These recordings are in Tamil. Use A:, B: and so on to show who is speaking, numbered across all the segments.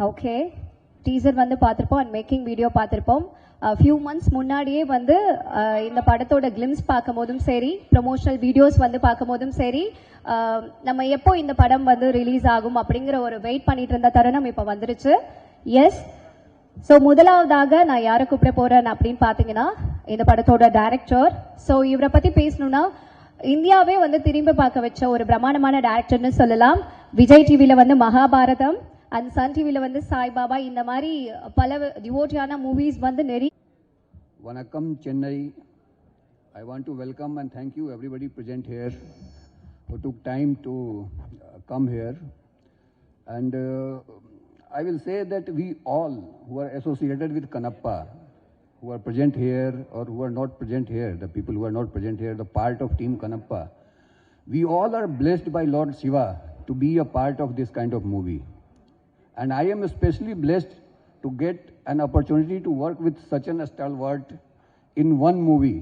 A: ஓகே, டீசர் வந்து பார்த்துருப்போம் அண்ட் மேக்கிங் வீடியோ பார்த்துருப்போம். ஃபியூ மந்த்ஸ் முன்னாடியே வந்து இந்த படத்தோட கிளிம்ஸ் பார்க்கும் போதும் சரி, ப்ரொமோஷனல் வீடியோஸ் வந்து பார்க்கும் போதும் சரி, நம்ம எப்போ இந்த படம் வந்து ரிலீஸ் ஆகும் அப்படிங்கிற ஒரு வெயிட் பண்ணிட்டு இருந்த தருணம் இப்போ வந்துருச்சு. எஸ், ஸோ முதலாவதாக நான் யாரை கூப்பிட போறேன் அப்படின்னு பார்த்தீங்கன்னா இந்த படத்தோட டைரக்டர். ஸோ இவரை பற்றி பேசணும்னா இந்தியாவே வந்து திரும்பி பார்க்க வச்ச ஒரு பிரம்மாண்டமான டைரக்டர்னு சொல்லலாம். விஜய் டிவியில் வந்து மகாபாரதம் அண்ட் சன் டிவியில் வந்து சாய்பாபா, இந்த மாதிரி பல டிவோட்டியான மூவிஸ் வந்து நிறைய.
B: வணக்கம் Chennai. I want to welcome and thank you everybody present here who took time to come here. And I will say that we all who are associated with Kannappa, who are present here or who are not present here, the people who are not present here, the part of Team Kannappa, we all are blessed by Lord Shiva to be a part of this kind of movie. And I am especially blessed to get an opportunity to work with such an stalwart in one movie.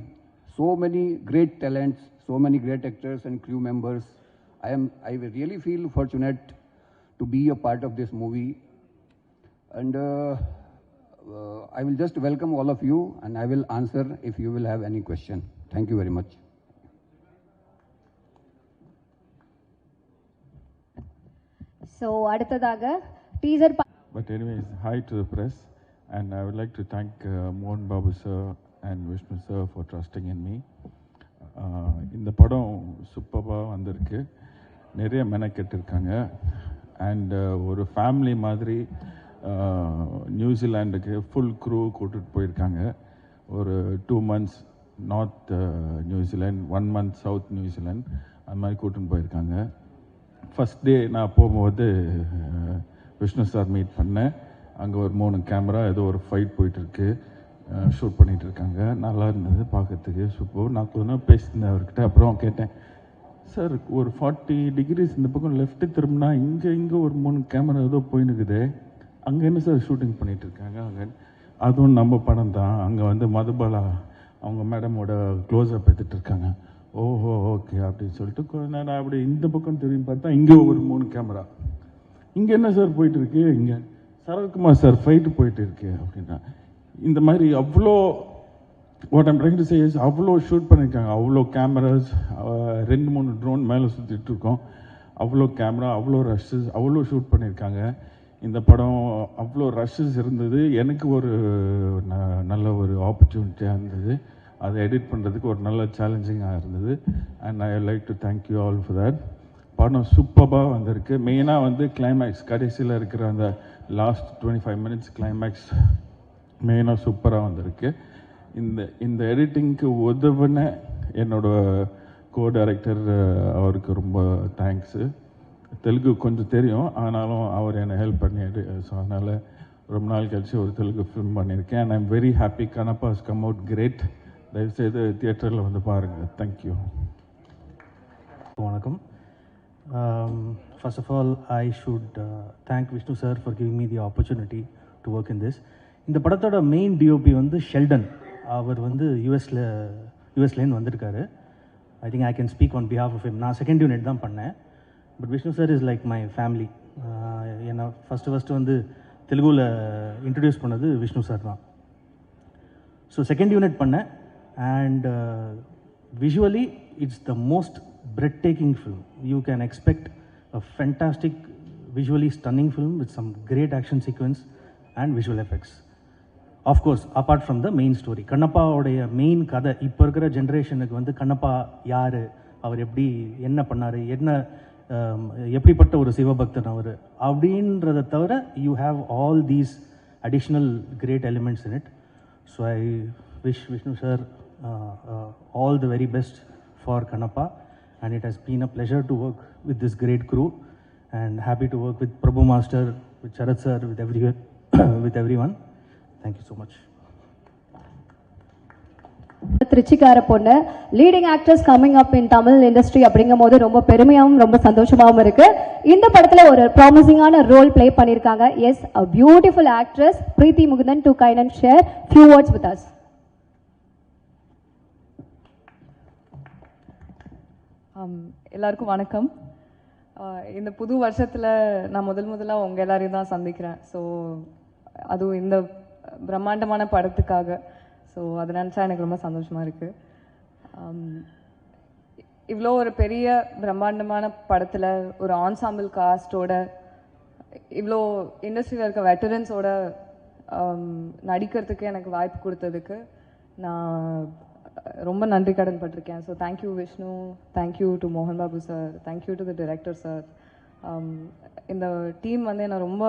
B: So many great talents, so many great actors and crew members. I really feel fortunate to be a part of this movie. And I will just welcome all of you and I will answer if you will have any question. Thank you very much.
A: So அடுத்ததாக teaser.
C: But anyways, hi to the press, and I would like to thank Mohan Babu sir and Vishnu sir for trusting in me. இந்த படம் சூப்பராக வந்திருக்கு, நிறைய மெனக்கெட்டு இருக்காங்க. அண்ட் ஒரு ஃபேமிலி மாதிரி நியூசிலாண்டுக்கு ஃபுல் க்ரூ கூட்டிகிட்டு போயிருக்காங்க. ஒரு 2 months north New Zealand, 1 month south New Zealand, அது மாதிரி கூட்டின்னு போயிருக்காங்க. ஃபஸ்ட் டே நான் போகும்போது விஷ்ணு சார் மீட் பண்ணேன். அங்கே ஒரு 3 கேமரா, ஏதோ ஒரு ஃபைட் போயிட்டுருக்கு, ஷூட் பண்ணிகிட்டு இருக்காங்க. நல்லா இருந்தது பார்க்கறதுக்கு, சூப்பர். நான் கொஞ்ச நேரம் பேசியிருந்தேன் அவர்கிட்ட. அப்புறம் கேட்டேன், சார் ஒரு 40 degrees இந்த பக்கம் லெஃப்ட்டு திரும்பினா இங்கே ஒரு 3 கேமரா ஏதோ போயின்னுக்குது, அங்கே என்ன சார் ஷூட்டிங் பண்ணிகிட்டு இருக்காங்க? அங்கே அதுவும் நம்ம படம் தான். அங்கே வந்து மதுபாலா அவங்க மேடமோட க்ளோஸ்அப் எடுத்துகிட்டு இருக்காங்க. ஓஹோ ஓகே அப்படின்னு சொல்லிட்டு கொஞ்ச நேரம் அப்படி இந்த பக்கம் திரும்பி பார்த்தா இங்கே ஒரு 3 கேமரா. இங்கே என்ன சார் போயிட்டுருக்கு? இங்கே சரத்குமார் சார் ஃபைட்டு போயிட்டு இருக்கு அப்படின்னா. இந்த மாதிரி அவ்வளோ what I'm trying to say is அவ்வளோ ஷூட் பண்ணியிருக்காங்க. அவ்வளோ கேமராஸ், 2-3 ட்ரோன் மேலே சுற்றிட்டு இருக்கோம். அவ்வளோ கேமரா, அவ்வளோ ரஷ்ஷஸ், அவ்வளோ ஷூட் பண்ணியிருக்காங்க. இந்த படம் அவ்வளோ ரஷ்ஷஸ் இருந்தது. எனக்கு ஒரு நல்ல ஒரு ஆப்பர்ச்சுனிட்டியாக இருந்தது. அதை எடிட் பண்ணுறதுக்கு ஒரு நல்ல சேலஞ்சிங்காக இருந்தது. And I like to thank you all for that. படம் சூப்பராக வந்திருக்கு. மெயினாக வந்து கிளைமேக்ஸ், கடைசியில் இருக்கிற அந்த லாஸ்ட் 25 minutes கிளைமேக்ஸ் மெயினாக சூப்பராக வந்திருக்கு. இந்த எடிட்டிங்க்கு உதவுன என்னோட கோ டைரக்டர் அவருக்கு ரொம்ப தேங்க்ஸு. தெலுங்கு கொஞ்சம் தெரியும், ஆனாலும் அவர் என்னை ஹெல்ப் பண்ணியாரு. ஸோ அதனால் ரொம்ப நாள் கழிச்சு ஒரு தெலுங்கு ஃபிலிம் பண்ணியிருக்கேன். And I'm very happy. Kannappa has come out great. தயவுசெய்து தியேட்டரில் வந்து பாருங்கள். தேங்க்யூ.
D: வணக்கம். First of all, I should thank Vishnu sir for giving me the opportunity to work in this. இந்த படத்தோட மெயின் டிஓபி வந்து ஷெல்டன். அவர் வந்து யூஎஸ்லேருந்து வந்திருக்காரு. I think I can speak on behalf of him. நான் செகண்ட் யூனிட் தான் பண்ணேன். But Vishnu sir is like my family. என்னை ஃபஸ்ட்டு வந்து தெலுங்குல இன்ட்ரடியூஸ் பண்ணது விஷ்ணு சார் தான். ஸோ செகண்ட் யூனிட் பண்ணேன். And visually it's the most breathtaking film. You can expect a fantastic, visually stunning film with some great action sequence and visual effects. Of course, apart from the main story, Kannappa உடைய மெயின் கதை இப்போ இருக்கிற ஜென்ரேஷனுக்கு வந்து கண்ணப்பா யார், அவர் எப்படி என்ன பண்ணார், என்ன எப்படிப்பட்ட ஒரு சிவபக்தன் அவர் அப்படின்றத தவிர you have all these additional great elements in it. So I wish Vishnu sir all the very best for Kannappa, and it has been a pleasure to work with this great crew, and happy to work with Prabhu Master, with Sharat sir, with everyone. Thank you so much.
A: திருச்சிக்கார பொண்ணு லீடிங் ஆக்ட்ரஸ் கம்மிங் அப் இன் தமிழ் இண்டஸ்ட்ரி அப்படிங்கும் போது ரொம்ப பெருமையாகவும் ரொம்ப சந்தோஷமாகவும் இருக்கு. இந்த படத்துல ஒரு ப்ராமிசிங்கான ரோல் பிளே பண்ணியிருக்காங்க. Yes, a beautiful actress Preeti Mukundan to kind and share few words with us.
E: எல்லாருக்கும் வணக்கம். இந்த புது வருஷத்தில் நான் முதலாக உங்கள் எல்லாரையும் தான் சந்திக்கிறேன். ஸோ அதுவும் இந்த பிரம்மாண்டமான படத்துக்காக. ஸோ அதை நினச்சா எனக்கு ரொம்ப சந்தோஷமாக இருக்குது. இவ்வளோ ஒரு பெரிய பிரம்மாண்டமான படத்தில் ஒரு ஆன்சாம்பிள் காஸ்டோட இவ்வளோ இண்டஸ்ட்ரியில் இருக்க வெட்டரன்ஸோட நடிக்கிறதுக்கு எனக்கு வாய்ப்பு கொடுத்ததுக்கு நான் ரொம்ப நன்றி கடன் பட்டிருக்கேன். So thank you Vishnu, thank you to மோகன் Babu sir, thank you to the director sir. இந்த டீம் வந்து என்னை ரொம்ப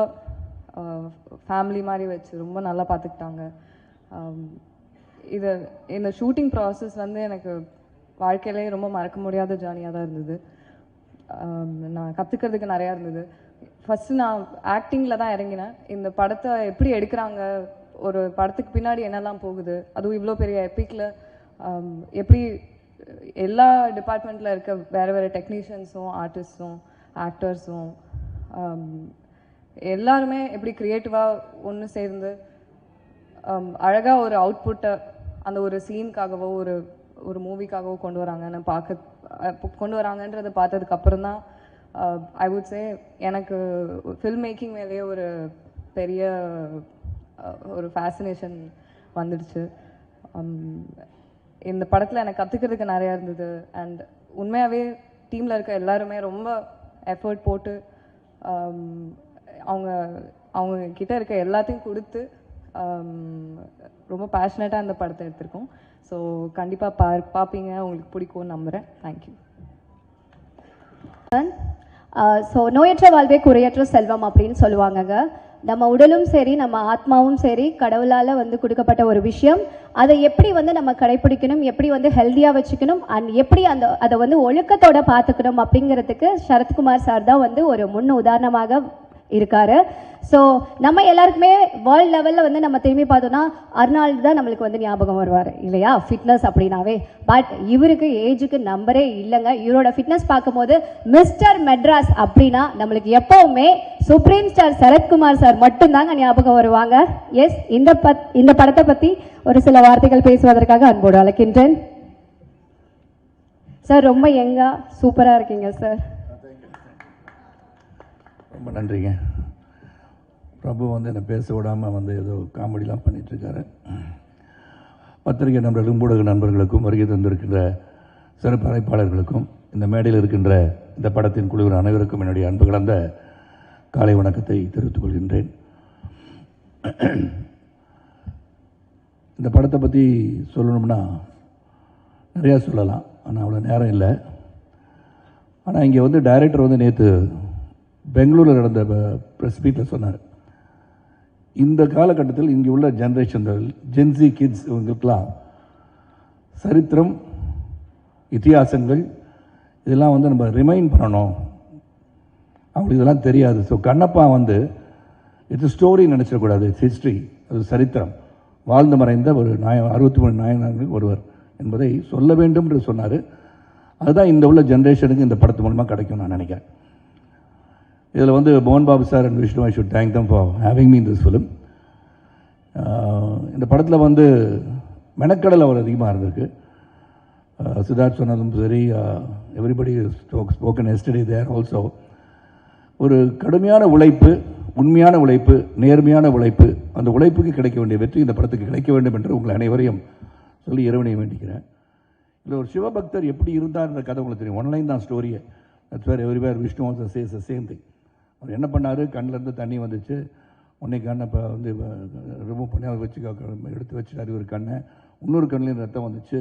E: ஃபேமிலி மாதிரி வச்சு ரொம்ப நல்லா பார்த்துக்கிட்டாங்க. இந்த ஷூட்டிங் ப்ராசஸ் வந்து எனக்கு வாழ்க்கையிலே ரொம்ப மறக்க முடியாத ஜேர்னியாக தான் இருந்தது. நான் கற்றுக்கிறதுக்கு நிறையா இருந்தது. ஃபஸ்ட்டு நான் ஆக்டிங்கில் தான் இறங்கினேன். இந்த படத்தை எப்படி எடுக்கிறாங்க, ஒரு படத்துக்கு பின்னாடி என்னெல்லாம் போகுது, அதுவும் இவ்வளோ பெரிய எப்பிக்கில் எப்படி எல்லா டிபார்ட்மெண்ட்டில் இருக்க வேறு வேறு டெக்னீஷியன்ஸும் ஆர்டிஸ்ட்ஸும் ஆக்டர்ஸும் எல்லாருமே எப்படி க்ரியேட்டிவாக ஒன்று சேர்ந்து அழகாக ஒரு அவுட்புட்டை அந்த ஒரு சீனுக்காகவோ ஒரு மூவிக்காகவோ கொண்டு வராங்கன்றதை பார்த்ததுக்கப்புறம் தான் ஐ வுட் சே எனக்கு ஃபில்ம் மேக்கிங் மேலேயே ஒரு பெரிய ஒரு ஃபேசினேஷன் வந்துடுச்சு. இந்த படத்தில் எனக்கு கற்றுக்கிறதுக்கு நிறையா இருந்தது. அண்ட் உண்மையாகவே டீமில் இருக்க எல்லாருமே ரொம்ப எஃபர்ட் போட்டு அவங்க கிட்ட இருக்க எல்லாத்தையும் கொடுத்து ரொம்ப பேஷனேட்டாக அந்த படத்தை எடுத்திருக்கோம். ஸோ கண்டிப்பாக பார்ப்பீங்க, உங்களுக்கு பிடிக்கும்னு நம்புகிறேன். தேங்க்யூ.
A: ஸோ நோயற்ற வாழ்வே குறையற்ற செல்வம் அப்படின்னு சொல்லுவாங்கங்க. நம்ம உடலும் சரி, நம்ம ஆத்மாவும் சரி, கடவுளால் வந்து கொடுக்கப்பட்ட ஒரு விஷயம். அதை எப்படி வந்து நம்ம கடைப்பிடிக்கணும், எப்படி வந்து ஹெல்த்தியாக வச்சுக்கணும், அண்ட் எப்படி அதை வந்து ஒழுக்கத்தோட பார்த்துக்கணும் அப்படிங்கிறதுக்கு சரத்குமார் சார் தான் வந்து ஒரு முன் உதாரணமாக இருக்காரு. ஸோ நம்ம எல்லாருக்குமே வேர்ல்டு லெவலில் வந்து நம்ம திரும்பி பார்த்தோம்னா அர்னால்டு தான் நம்மளுக்கு வந்து ஞாபகம் வருவார் இல்லையா, ஃபிட்னஸ் அப்படின்னாவே. பட் இவருக்கு ஏஜுக்கு நம்பரே இல்லைங்க. இவரோட ஃபிட்னஸ் பார்க்கும்போது மிஸ்டர் மெட்ராஸ் அப்படின்னா நம்மளுக்கு எப்போவுமே சுப்ரீம் ஸ்டார் சரத்குமார் சார் மட்டும்தாங்க ஞாபகம் வருவாங்க. எஸ், இந்த படத்தை பற்றி ஒரு சில வார்த்தைகள் பேசுவதற்காக அன்போடு அழைக்கின்றேன். சார் ரொம்ப யங்கா சூப்பராக இருக்கீங்க சார்.
F: ரொம்ப நன்றிங்க. பிரபு வந்து என்னை பேச விடாமல் வந்து ஏதோ காமெடிலாம் பண்ணிகிட்ருக்காரு. பத்திரிகை நண்பர்களுக்கும் ஊடக நண்பர்களுக்கும் வருகை தந்திருக்கின்ற சிறப்பு அழைப்பாளர்களுக்கும் இந்த மேடையில் இருக்கின்ற இந்த படத்தின் குழுவின் அனைவருக்கும் என்னுடைய அன்பு கலந்த காலை வணக்கத்தை தெரிவித்துக் கொள்கின்றேன். இந்த படத்தை பற்றி சொல்லணும்னா நிறையா சொல்லலாம், ஆனால் அவ்வளோ நேரம் இல்லை. ஆனால் இங்கே வந்து டைரக்டர் வந்து நேற்று பெங்களூரில் நடந்த ப்ரெஸ் மீட்டில் சொன்னார், இந்த காலகட்டத்தில் இங்கே உள்ள ஜென்ரேஷன் ஜென்சி கிட்ஸ் இவங்களுக்கெல்லாம் சரித்திரம், இத்தியாசங்கள் இதெல்லாம் வந்து நம்ம ரிமைண்ட் பண்ணணும், அவங்களுக்கு இதெல்லாம் தெரியாது. ஸோ கண்ணப்பா வந்து இட்ஸ் ஸ்டோரி நினச்சிடக்கூடாது, இட்ஸ் ஹிஸ்ட்ரி, அது சரித்திரம், வாழ்ந்து மறைந்த ஒரு 63 நாயகர்கள் ஒருவர் என்பதை சொல்ல வேண்டும் என்று சொன்னார். அதுதான் இந்த உள்ள ஜென்ரேஷனுக்கு இந்த படத்து மூலமாக கிடைக்கும் நான் நினைக்கிறேன். இதில் வந்து மோகன் Babu sir and Vishnu, I should thank them for having me in this film. இந்த படத்தில் வந்து மெனக்கடல் அவர் அதிகமாக இருந்திருக்கு. சித்தார்த் சொன்னதும் சரி, எவ்ரிபடி ஸ்போக்கன் எஸ்டர்டே தேர் ஆல்சோ. ஒரு கடுமையான உழைப்பு, உண்மையான உழைப்பு, நேர்மையான உழைப்பு, அந்த உழைப்புக்கு கிடைக்க வேண்டிய வெற்றி இந்த படத்துக்கு கிடைக்க வேண்டும் என்று உங்கள் அனைவரையும் சொல்லி இறைவனை வேண்டிக்கிறேன். இதில் ஒரு சிவபக்தர் எப்படி இருந்தார்ன்ற கதை உங்களுக்கு தெரியும். ஒன்லைன் தான் ஸ்டோரியை. That's where everywhere Vishnu also says the same thing. அவர் என்ன பண்ணார், கண்ணிலேருந்து தண்ணி வந்துச்சு, உன்னை கண்ணை இப்போ வந்து ரிமூவ் பண்ணி அதை வச்சு எடுத்து வச்சுட்டாரு ஒரு கண்ணை. இன்னொரு கண்ணிலையும் ரத்தம் வந்துச்சு,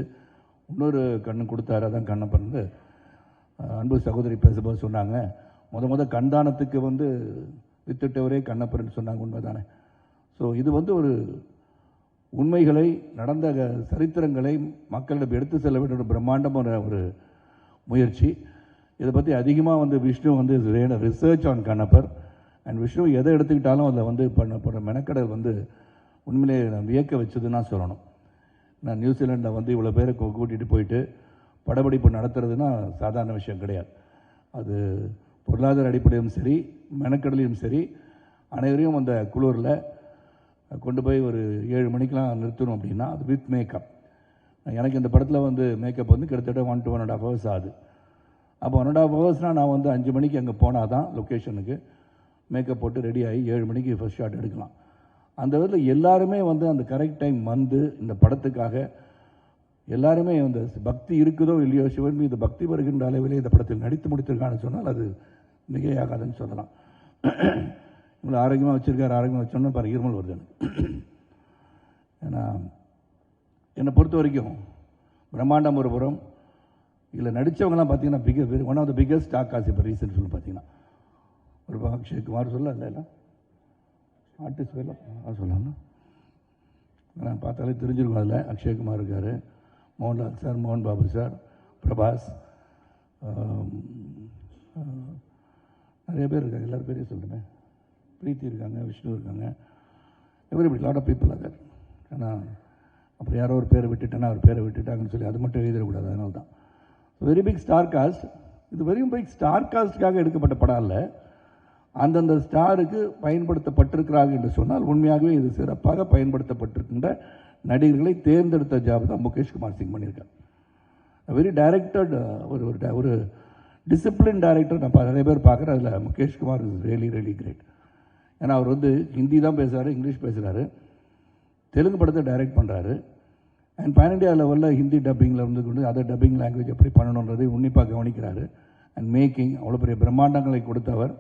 F: இன்னொரு கண்ணு கொடுத்தாரு, அதான் கண்ணை பண்ணு. அன்பு சகோதரி பேசும்போது சொன்னாங்க, முத கண்தானத்துக்கு வந்து வித்துட்டவரே கண்ணப்பர்னு சொன்னாங்க. உண்மை தானே? ஸோ இது வந்து ஒரு உண்மைகளை, நடந்த சரித்திரங்களை மக்களிடம் எடுத்து செல்ல வேண்டிய ஒரு பிரம்மாண்டமான ஒரு முயற்சி. இதை பற்றி அதிகமாக வந்து விஷ்ணு வந்து research on Kannappar. And Vishnu எதை எடுத்துக்கிட்டாலும் அதில் வந்து பண்ண போகிற மெனக்கடல் வந்து உண்மையிலே வியக்க வச்சதுன்னா சொல்லணும். நான் நியூசிலாண்டில் வந்து இவ்வளோ பேரை கூட்டிகிட்டு போயிட்டு படப்பிடிப்பு நடத்துறதுன்னா சாதாரண விஷயம் கிடையாது. அது பொருளாதார அடிப்படையிலும் சரி, மெனக்கடலையும் சரி, அனைவரையும் அந்த குளூரில் கொண்டு போய் ஒரு 7 மணிக்கெலாம் நிறுத்தணும் அப்படின்னா அது வித் மேக்கப். எனக்கு இந்த படத்தில் வந்து மேக்கப் வந்து கிட்டத்தட்ட 1 to 1.5 hours ஆகுது. அப்போ 1.5 ஹவர்ஸ்னால் நான் வந்து 5 மணிக்கு அங்கே போனால் தான் லொக்கேஷனுக்கு மேக்கப் போட்டு ரெடி ஆகி 7 மணிக்கு ஃபர்ஸ்ட் ஷாட் எடுக்கலாம். அந்த விதத்தில் எல்லாருமே வந்து அந்த கரெக்ட் டைம் வந்து இந்த படத்துக்காக எல்லாருமே அந்த பக்தி இருக்குதோ இல்லையோ, சிவன் மீது பக்தி வருகின்ற அளவிலே இந்த படத்தில் நடித்து முடித்திருக்கான்னு சொன்னால் அது மிகையாகாதுன்னு சொல்லலாம். இவ்வளோ ஆரோக்கியமாக வச்சுருக்காரு வச்சோன்னா பாரு இருமல் வருது எனக்கு. ஏன்னா என்னை பொறுத்த வரைக்கும் பிரம்மாண்டம் ஒரு புறம், இதில் நடித்தவங்களாம் பார்த்தீங்கன்னா one of the biggest star cast. இப்போ ரீசெண்ட் ஃபிலிம் பார்த்தீங்கன்னா ஒரு அக்ஷய் குமார் சொல்ல இல்லை ஆர்டிஸ்ட் வேலை சொல்லணும், நான் பார்த்தாலே தெரிஞ்சிருக்கும். அதில் அக்ஷய்குமார் இருக்கார், மோகன்லால் சார், மோகன் பாபு சார், பிரபாஸ், நிறைய பேர் இருக்காங்க. எல்லாரும் பேரையும் சொல்கிறேன். பிரீத்தி இருக்காங்க, விஷ்ணு இருக்காங்க, everybody lot of people other. ஏன்னா அப்புறம் யாரோ ஒரு பேரை விட்டுட்டேன்னா அவர் பேரை விட்டுட்டாங்கன்னு சொல்லி அது மட்டும் எழுதிடக்கூடாது. அதனால தான் வெரி பிக் ஸ்டார் காஸ்ட். இது வெரி பிக் ஸ்டார் காஸ்ட்டுக்காக எடுக்கப்பட்ட படம் இல்லை, அந்தந்த ஸ்டாருக்கு பயன்படுத்தப்பட்டிருக்கிறார்கள் என்று சொன்னால் உண்மையாகவே இது சிறப்பாக பயன்படுத்தப்பட்டிருக்கின்ற நடிகர்களை தேர்ந்தெடுத்த ஜாப் தான் முகேஷ் குமார் சிங் பண்ணியிருக்கார். வெரி டைரக்டட், ஒரு டிசிப்ளின் டைரக்டர் நான் நிறைய பேர் பார்க்குறேன். அதில் Mukesh Kumar is really really great. ஏன்னா அவர் வந்து ஹிந்தி தான் பேசுகிறாரு, இங்கிலீஷ் பேசுகிறாரு, தெலுங்கு படத்தை டைரக்ட் பண்ணுறாரு, அண்ட் பேன் இண்டியா லெவலில் ஹிந்தி டப்பிங்கில் இருந்து கொண்டு அதர் டப்பிங் லாங்குவேஜ் எப்படி பண்ணணுன்றதை உன்னிப்பாக கவனிக்கிறாரு. அண்ட் மேக்கிங் அவ்வளோ பெரிய பிரம்மாண்டங்களை கொடுத்தவர்.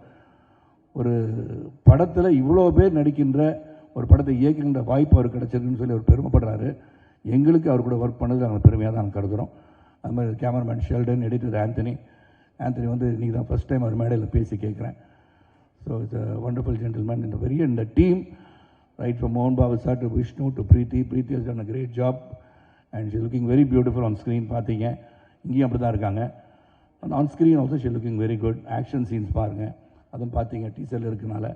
F: ஒரு படத்தில் இவ்வளோ பேர் நடிக்கின்ற ஒரு படத்தை இயக்குகின்ற வாய்ப்பு அவர் கிடச்சிருக்குன்னு சொல்லி அவர் பெருமைப்படுறாரு. எங்களுக்கு அவர் கூட ஒர்க் பண்ணது நாங்கள் பெருமையாக தான் கருதுகிறோம். அது மாதிரி கேமராமேன் ஷெல்டன், எடிட்டர் ஆந்தனி வந்து இன்றைக்கி தான் ஃபஸ்ட் டைம் அவர் மேடையில் பேசி கேட்குறேன். So it's a wonderful gentleman. இந்த டீம் ரைட் ஃப்ரம் மோகன் Babu sir to Vishnu to Preethi has done a great job and she looking very beautiful on screen. பார்த்தீங்க இங்கேயும் அப்படி தான் இருக்காங்க. And on screen also she looking very good. Action scenes பாருங்கள், அதுவும் பார்த்தீங்க டீசரில் இருக்கனால.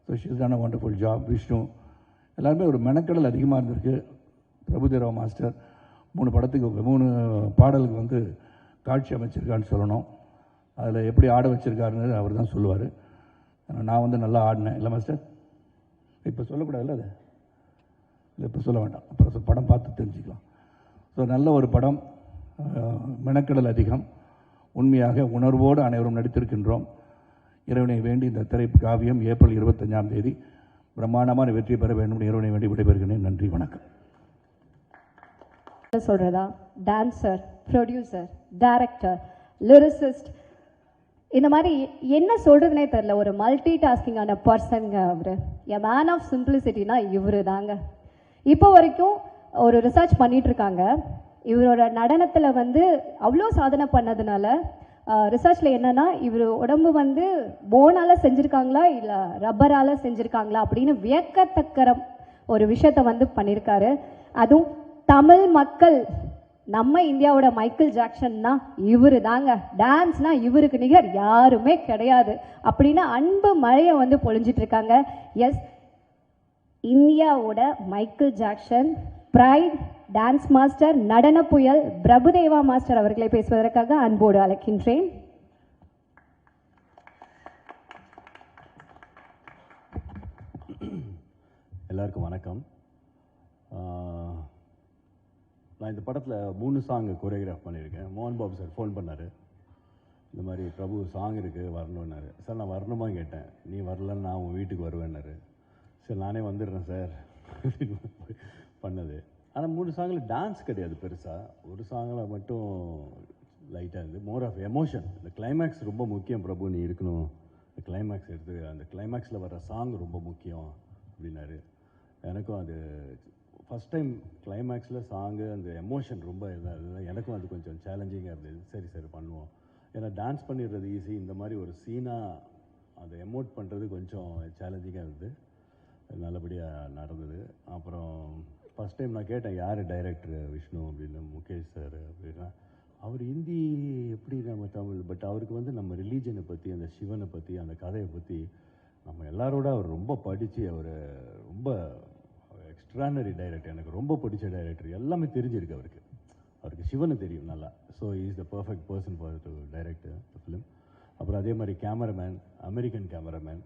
F: So she is done a wonderful job. Vishnu எல்லாருமே ஒரு மெனக்கடல் அதிகமாக இருந்திருக்கு. பிரபுதேவா மாஸ்டர் 3 படத்துக்கு 3 பாடலுக்கு வந்து காட்சி அமைச்சிருக்கான்னு சொல்லணும். அதில் எப்படி ஆட வச்சுருக்காருன்னு அவர் தான் சொல்லுவார். நான் வந்து நல்லா ஆடினேன் இல்லை மாஸ்டர்? இப்போ சொல்லக்கூடாதுல்ல, அது இல்லை இப்போ சொல்ல வேண்டாம், அப்புறம் படம் பார்த்து தெரிஞ்சுக்கலாம். ஸோ நல்ல ஒரு படம், மெனக்கடல் அதிகம். உண்மையாக உணர்வோடு அனைவரும் நடித்திருக்கின்றோம். இறைவனை வேண்டி இந்த திரை காவியம் ஏப்ரல் 25ஆம் தேதி பிரம்மாண்டமான வெற்றி பெற வேண்டும். இறைவனை வேண்டி விடைபெறுகிறேன். நன்றி, வணக்கம்.
A: சொல்றதா டான்சர், ப்ரொடியூசர், டைரக்டர், லிரிசிஸ்ட், இந்த மாதிரி என்ன சொல்றதுனே தெரியல. ஒரு மல்டி டாஸ்கிங்கான பர்சன்ங்க அவரு. எ மேன் ஆஃப் சிம்பிளிசிட்டினா இவரு தாங்க. இப்போ வரைக்கும் ஒரு ரிசர்ச் பண்ணிட்டு இருக்காங்க. இவரோட நடனத்தில் வந்து அவ்வளோ சாதனை பண்ணதுனால ரிசர்ச்சில் என்னன்னா, இவர் உடம்பு வந்து போனால் செஞ்சுருக்காங்களா இல்லை ரப்பரால் செஞ்சுருக்காங்களா அப்படின்னு வியக்கத்தக்கற ஒரு விஷயத்த வந்து பண்ணியிருக்காரு. அதுவும் தமிழ் மக்கள், நம்ம இந்தியாவோட மைக்கேல் ஜாக்சன்னா இவரு தாங்க. டான்ஸ்னா இவருக்கு நிகர் யாருமே கிடையாது அப்படின்னு அன்பு மழையை வந்து பொழிஞ்சிட்டு இருக்காங்க. எஸ், இந்தியாவோட Michael Jackson, pride, dance master, நடன புயல் பிரபுதேவா மாஸ்டர் அவர்களை பேசுவதற்காக அன்போடு அழைக்கின்றேன்.
G: எல்லாருக்கும் வணக்கம். நான் இந்த படத்தில் 3 சாங் கோரியோகிராஃப் பண்ணியிருக்கேன். மோகன் பாபு சார் ஃபோன் பண்ணார், இந்த மாதிரி பிரபு சாங் இருக்குது வரணுன்னாரு. சார் நான் வரணுமா கேட்டேன். நீ வரலன்னு நான் உன் வீட்டுக்கு வருவேன்னாரு. சரி நானே வந்துடுறேன் சார் பண்ணது. ஆனால் 3 சாங்கில் டான்ஸ் கிடையாது பெருசாக. ஒரு சாங்கில் மட்டும் லைட்டாக இருந்து மோர் ஆஃப் எமோஷன். இந்த கிளைமேக்ஸ் ரொம்ப முக்கியம் பிரபு, நீ இருக்கணும், இந்த கிளைமேக்ஸ் எடுத்து அந்த கிளைமேக்ஸில் வர்ற சாங் ரொம்ப முக்கியம் அப்படின்னாரு. எனக்கும் அது ஃபஸ்ட் டைம் கிளைமேக்ஸில் சாங்கு அந்த எமோஷன் ரொம்ப இதாக இருந்தது. எனக்கும் அது கொஞ்சம் சேலஞ்சிங்காக இருந்தது. சரி சரி பண்ணுவோம், ஏன்னா டான்ஸ் பண்ணிடுறது ஈஸி, இந்த மாதிரி ஒரு சீனாக அதை எமோட் பண்ணுறது கொஞ்சம் சேலஞ்சிங்காக இருந்தது. நல்லபடியாக நடந்தது. அப்புறம் ஃபஸ்ட் டைம் நான் கேட்டேன் யார் டைரக்டர் விஷ்ணு அப்படின்னு. முகேஷ் சார் அப்படின்னா. அவர் ஹிந்தி எப்படி நம்ம தமிழ், பட் அவருக்கு வந்து நம்ம ரிலீஜனை பற்றி, அந்த சிவனை பற்றி, அந்த கதையை பற்றி நம்ம எல்லாரோட அவர் ரொம்ப படித்து அவர் ரொம்ப எக்ஸ்ட்ரானரி டைரக்டர், எனக்கு ரொம்ப பிடிச்ச டைரக்டர். எல்லாமே தெரிஞ்சிருக்கு அவருக்கு சிவனை தெரியும் நல்லா. So is the perfect person for to direct the film. அப்புறம் அதே மாதிரி கேமராமேன், அமெரிக்கன் கேமராமேன்,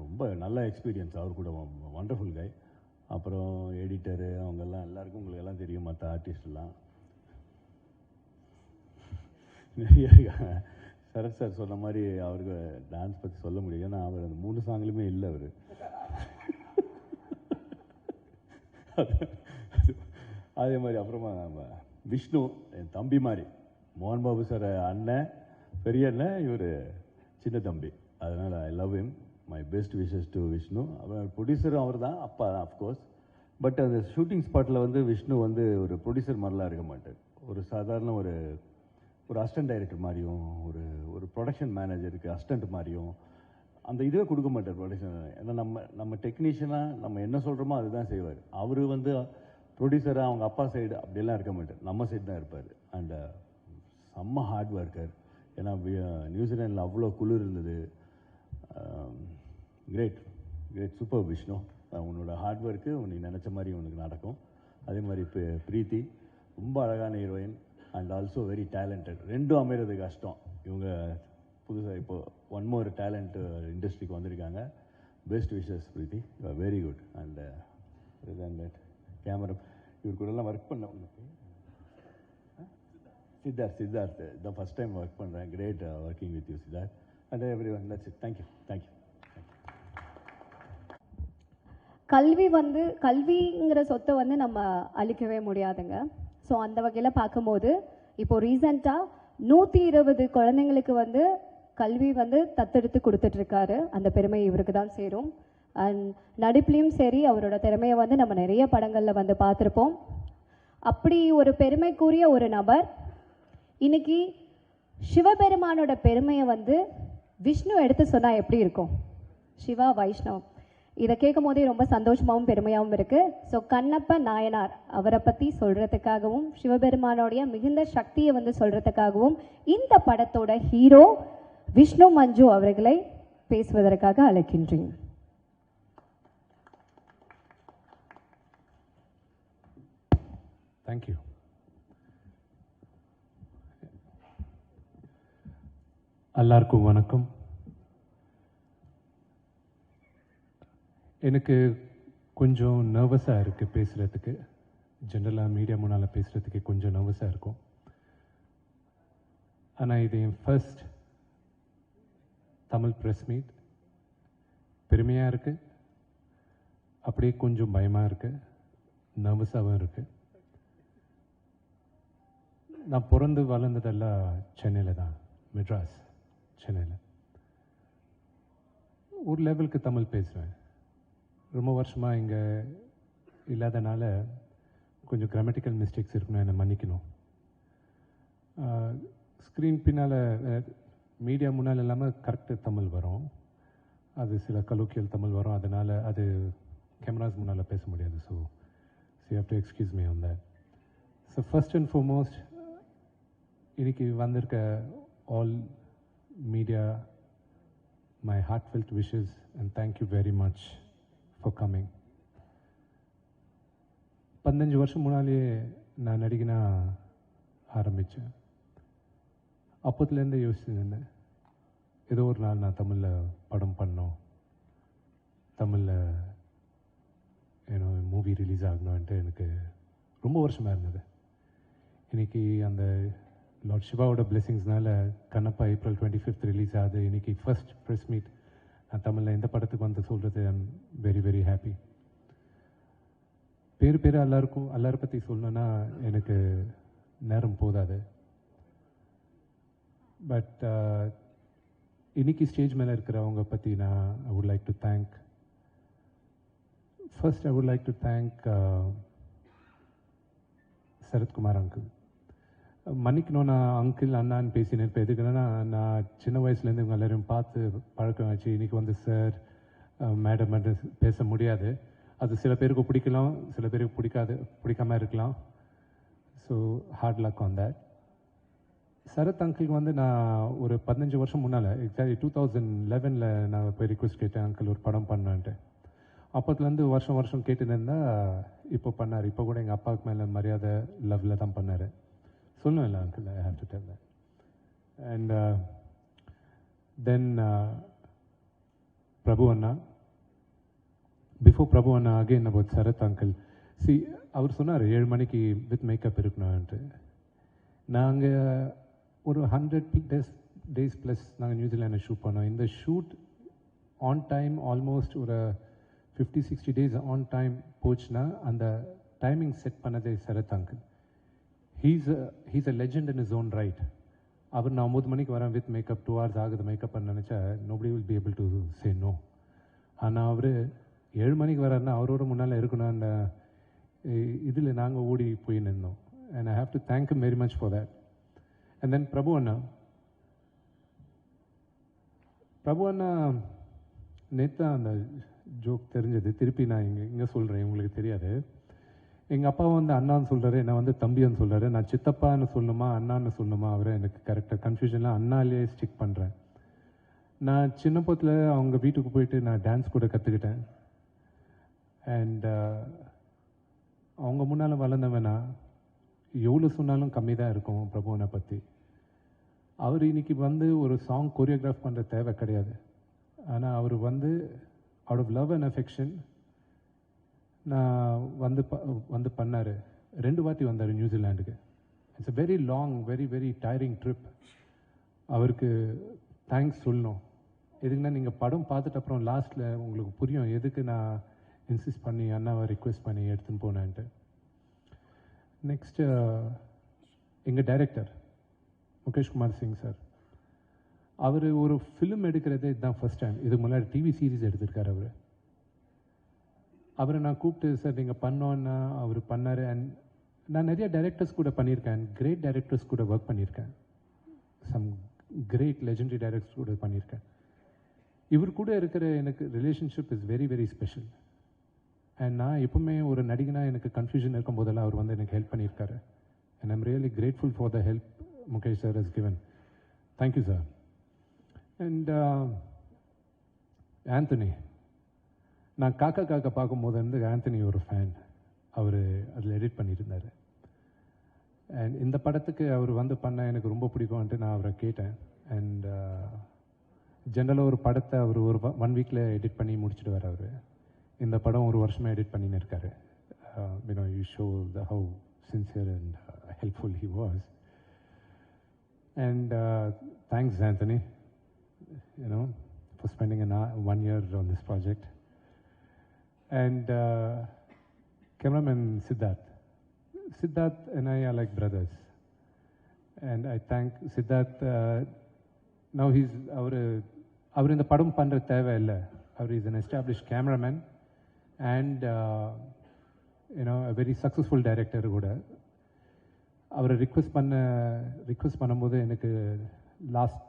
G: ரொம்ப நல்ல எக்ஸ்பீரியன்ஸ் அவர் கூட, வண்டர்ஃபுல் கை. அப்புறம் எடிட்டரு அவங்கெல்லாம் எல்லாருக்கும் உங்களுக்கு எல்லாம் தெரியும், மற்ற ஆர்டிஸ்ட்லாம் நிறைய இருக்காங்க. சரத் சார் சொன்ன மாதிரி அவருக்கு டான்ஸ் பற்றி சொல்ல முடியும், ஏன்னா அவர் அந்த 3 சாங்லையுமே இல்லை அவர். அதே மாதிரி அப்புறமா விஷ்ணு என் தம்பி மாதிரி, மோகன் பாபு சார் அண்ணன், பெரிய அண்ணன், இவர் சின்ன தம்பி. அதனால் I love him. My best wishes to Vishnu. அவர் ப்ரொடியூசரும் அவர் தான், அப்பா தான் அஃப்கோர்ஸ். பட் அந்த ஷூட்டிங் ஸ்பாட்டில் வந்து விஷ்ணு வந்து ஒரு ப்ரொடியூசர் மாதிரிலாம் இருக்க மாட்டார். ஒரு சாதாரண ஒரு அசிஸ்டன்ட் டைரக்டர் மாதிரியும், ஒரு ப்ரொடக்ஷன் மேனேஜருக்கு அசிஸ்டண்ட் மாதிரியும் அந்த இதுவே கொடுக்க மாட்டார் ப்ரொடக்ஷன். ஏன்னா நம்ம டெக்னீஷியனாக நம்ம என்ன சொல்கிறோமோ அதுதான் செய்வார். அவர் வந்து ப்ரொடியூசராக அவங்க அப்பா சைடு அப்படியெல்லாம் இருக்க மாட்டார், நம்ம சைடு தான் இருப்பார். அண்ட் செம்ம ஹார்ட் ஒர்க்கர். ஏன்னா நியூசிலாண்டில் அவ்வளோ குளிர் இருந்தது. Great super Vishnu. உன்னோட ஹார்ட் ஒர்க்கு நீ நினச்ச மாதிரி உனக்கு நடக்கும். அதே மாதிரி பிரீத்தி ரொம்ப அழகான heroine and also very talented. ரெண்டும் அமைகிறது கஷ்டம். இவங்க புதுசாக இப்போது ஒன் மோர் டேலண்ட் இண்டஸ்ட்ரிக்கு வந்திருக்காங்க. Best wishes Preethi, you are very good. And that camera இவர் கூடலாம் ஒர்க் பண்ண சித்தார்த் தான் ஃபஸ்ட் டைம் ஒர்க் பண்ணுறேன். Great working with you Siddharth. And every one. That's it. Thank you.
A: கல்விங்கிற சொத்தை வந்து நம்ம அழிக்கவே முடியாதுங்க. ஸோ அந்த வகையில் பார்க்கும்போது இப்போது ரீசண்டாக 120 குழந்தைங்களுக்கு வந்து கல்வி வந்து தத்தெடுத்து கொடுத்துட்ருக்காரு. அந்த பெருமை இவருக்கு தான் சேரும். அண்ட் நடிப்புலையும் சரி, அவரோட திறமையை வந்து நம்ம நிறைய படங்களில் வந்து பார்த்துருப்போம். அப்படி ஒரு பெருமைக்குரிய ஒரு நபர் இன்னைக்கு சிவபெருமானோட பெருமையை வந்து விஷ்ணு எடுத்து சொன்னால் எப்படி இருக்கும்? சிவா வைஷ்ணவ், இதை கேட்கும் போதே ரொம்ப சந்தோஷமாகவும் பெருமையாகவும் இருக்குது. ஸோ கண்ணப்ப நாயனார் அவரை பற்றி சொல்கிறதுக்காகவும், சிவபெருமானோடைய மிகுந்த சக்தியை வந்து சொல்கிறதுக்காகவும் இந்த படத்தோட ஹீரோ விஷ்ணு மஞ்சு அவர்களை பேசுவதற்காக அழைக்கின்றேன்.
H: தேங்க்யூ. எல்லாருக்கும் வணக்கம். எனக்கு கொஞ்சம் நர்வஸாக இருக்குது பேசுகிறதுக்கு. ஜென்ரலாக மீடியா முன்னால் பேசுகிறதுக்கு கொஞ்சம் நர்வஸாக இருக்கும். ஆனால் இது என் ஃபர்ஸ்ட் தமிழ் ப்ரெஸ் மீட். பெருமையாக இருக்குது, அப்படியே கொஞ்சம் பயமாக இருக்குது, நர்வஸாகவும் இருக்குது. நான் பிறந்து வளர்ந்ததெல்லாம் சென்னையில் தான், மெட்ராஸ், சென்னையில். ஒரு லெவலுக்கு தமிழ் பேசுவேன். ரொம்ப வருஷமாக இங்கே இல்லாதனால கொஞ்சம் கிராமட்டிக்கல் மிஸ்டேக்ஸ் இருக்கணும், என்னை மன்னிக்கணும். ஸ்க்ரீன் பின்னால் மீடியா முன்னால் இல்லாமல் கரெக்டு தமிழ் வரும், அது சில கலோக்கியல் தமிழ் வரும், அதனால் அது கேமராஸ் முன்னால் பேச முடியாது. So you have to excuse me on that. So first and foremost இன்னைக்கு வந்திருக்க all media, my heartfelt wishes and thank you very much for coming. 15 வருஷம் முன்னாலே நான் நடிகனா ஆரம்பித்தேன். அப்போத்துலேருந்து யோசிச்சுருந்தேன், ஏதோ ஒரு நாள் நான் தமிழில் படம் பண்ணோம், தமிழில் மூவி ரிலீஸ் ஆகணும்ன்ட்டு எனக்கு ரொம்ப வருஷமாக இருந்தது. இன்றைக்கி அந்த லார்ட் சிவாவோட பிளெஸிங்ஸ்னால கண்ணப்பா April 25th ரிலீஸ் ஆகுது. இன்றைக்கி ஃபர்ஸ்ட் ப்ரெஸ் மீட் நான் தமிழில் இந்த படத்துக்கு வந்து சொல்கிறது ஐ எம் வெரி வெரி ஹாப்பி. பேர் எல்லாரை பற்றி சொல்லணுன்னா எனக்கு நேரம் போதாது. பட் இன்னைக்கு ஸ்டேஜ் மேலே இருக்கிறவங்க பற்றி நான் I would like to thank. First I would like to thank Sarathkumar uncle. மன்னிக்கணும், நான் அங்கிள் அண்ணான்னு பேசினேன். இப்போ எதுக்குன்னா, நான் சின்ன வயசுலேருந்து இவங்க எல்லோரும் பார்த்து பழக்கம் ஆச்சு. இன்றைக்கி வந்து சார் மேடம் பேச முடியாது. அது சில பேருக்கு பிடிக்கலாம், சில பேருக்கு பிடிக்காமல் இருக்கலாம். So hard luck on that. Sarath அங்கிளுக்கு வந்து நான் ஒரு 15 வருஷம் முன்னால், எக்ஸாக்ட்லி 2011 நான் போய் ரிக்வெஸ்ட் கேட்டேன், அங்கிள் ஒரு படம் பண்ணான்ட்டு. அப்போத்துலேருந்து வருஷம் வருஷம் கேட்டுன்னு இருந்தால் இப்போ பண்ணார். இப்போ கூட எங்கள் அப்பாவுக்கு மேலே மரியாதை லவ்வில் தான் பண்ணார். சொல்லுவேன்ல uncle, I have to tell that. And then Prabhu அண்ணா. பிஃபோர் பிரபு அண்ணா அகெயின் அபவுட் சரத் அங்கிள். சி, அவர் சொன்னார் 7 மணிக்கு வித் மேக்கப் இருக்கணும்ன்ட்டு. நாங்கள் ஒரு 100 days ப்ளஸ் நாங்கள் நியூசிலாண்டில் ஷூட் பண்ணோம். இந்த ஷூட் ஆன் டைம் ஆல்மோஸ்ட் ஒரு 50-60 days ஆன் டைம் போச்சுன்னா அந்த டைமிங் செட் பண்ணதே Sarath uncle. He's a legend in his own right. அவர் நான் 9 மணிக்கு வரேன் வித் மேக்கப் 2 hours ஆகுது மேக்கப் பண்ண நினச்சா nobody will be able to say no. ஆனால் அவர் 7 மணிக்கு வராருன்னா அவரோட முன்னால் இருக்கணும். அந்த இதில் நாங்கள் ஓடி போய் நின்றோம். And I have to thank him very much for that. And then Prabhu அண்ணா நேற்று அந்த ஜோக் தெரிஞ்சது. திருப்பி நான் இங்கே சொல்கிறேன், உங்களுக்கு தெரியாது. எங்கள் அப்பா வந்து அண்ணான்னு சொல்கிறாரு, என்னை வந்து தம்பின்னு சொல்கிறாரு. நான் சித்தப்பான்னு சொல்லணுமா அண்ணான்னு சொல்லணுமா அவரை எனக்கு கரெக்டாக கன்ஃபியூஷன்லாம் அண்ணாலேயே ஸ்டிக் பண்ணுறேன். நான் சின்ன பத்தில் அவங்க வீட்டுக்கு போயிட்டு நான் டான்ஸ் கூட கற்றுக்கிட்டேன். அண்ட் அவங்க முன்னால் வளர்ந்தவனா எவ்வளோ சொன்னாலும் கம்மி தான் இருக்கும் பிரபுவனை பற்றி. அவர் இன்னைக்கு வந்து ஒரு சாங் கொரியோகிராஃப் பண்ணுற தேவை கிடையாது. ஆனால் அவர் வந்து out of love and affection நான் வந்து பண்ணார். 2 வாட்டி வந்தார் நியூசிலாண்டுக்கு. It's a very long very tiring trip. அவருக்கு தேங்க்ஸ் சொல்லணும். எதுக்குன்னா நீங்கள் படம் பார்த்துட்டு அப்புறம் லாஸ்ட்டில் உங்களுக்கு புரியும் எதுக்கு நான் இன்சிஸ்ட் பண்ணி அண்ணாவை ரிக்வெஸ்ட் பண்ணி எடுத்துன்னு போனேன்ட்டு. நெக்ஸ்ட்டு எங்கள் டைரக்டர் முகேஷ் குமார் சிங் சார். அவர் ஒரு ஃபிலிம் எடுக்கிறதே இதுதான் ஃபர்ஸ்ட் டைம். இதுக்கு முன்னாடி டிவி சீரீஸ் எடுத்திருக்கார் அவர். அவரை நான் கூப்பிட்டு சார் நீங்கள் பண்ணோன்னா அவர் பண்ணார். அண்ட் நான் நிறைய டைரக்டர்ஸ் கூட பண்ணியிருக்கேன். கிரேட் டைரக்டர்ஸ் கூட ஒர்க் பண்ணியிருக்கேன். சம் கிரேட் லெஜெண்டரி டைரக்டர்ஸ் கூட பண்ணியிருக்கேன். இவர் கூட இருக்கிற எனக்கு relationship is very special. And நான் எப்பவுமே ஒரு நடிகனாக எனக்கு கன்ஃபியூஷன் இருக்கும் போதெல்லாம் அவர் வந்து எனக்கு ஹெல்ப் பண்ணியிருக்காரு. And I'm really grateful for the help Mukesh sir has given. Thank you sir. And Anthony, நான் காக்கா பார்க்கும்போது வந்து ஆந்தனி ஒரு ஃபேன். அவர் அதில் எடிட் பண்ணியிருந்தார். அண்ட் இந்த படத்துக்கு அவர் வந்து பண்ண எனக்கு ரொம்ப பிடிக்கும்ன்ட்டு நான் அவரை கேட்டேன். அண்ட் ஜென்ரலாக ஒரு படத்தை அவர் ஒரு 1 வீக்கில் எடிட் பண்ணி முடிச்சுடுவார். அவர் இந்த படம் ஒரு வருஷமாக எடிட் பண்ணின்னு இருக்காரு. You show the how sincere and helpful he was. And thanks Anthony, for spending 1 year on this project. And cameraman Siddharth and I are like brothers. And I thank Siddharth. Now he's அவர் இந்த படம் பண்ணுற தேவை இல்லை. அவர் is an established cameraman and a very successful director கூட. அவரை ரிக்வெஸ்ட் பண்ணும்போது எனக்கு லாஸ்ட்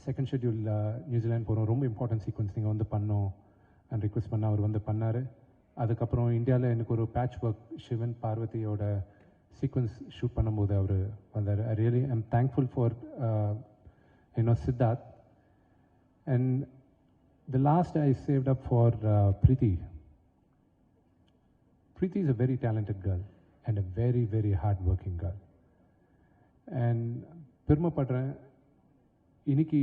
H: செகண்ட் ஷெட்யூல் நியூசிலாந்து போகிறோம், ரொம்ப இம்பார்ட்டன்ட் சீக்வன்ஸ் நீங்கள் வந்து பண்ணோம் அண்ட் ரிக்வெஸ்ட் பண்ண அவர் வந்து பண்ணார். அதுக்கப்புறம் இந்தியாவில் எனக்கு ஒரு பேட்ச் ஒர்க் சிவன் பார்வதியோட சீக்வன்ஸ் ஷூட் பண்ணும்போது அவர் வந்தார். I really I'm thankful for Siddharth. And the last I saved up for Preeti. Preeti is a very talented girl and a very hard-working girl. And பெருமைப்படுறேன். இன்னைக்கு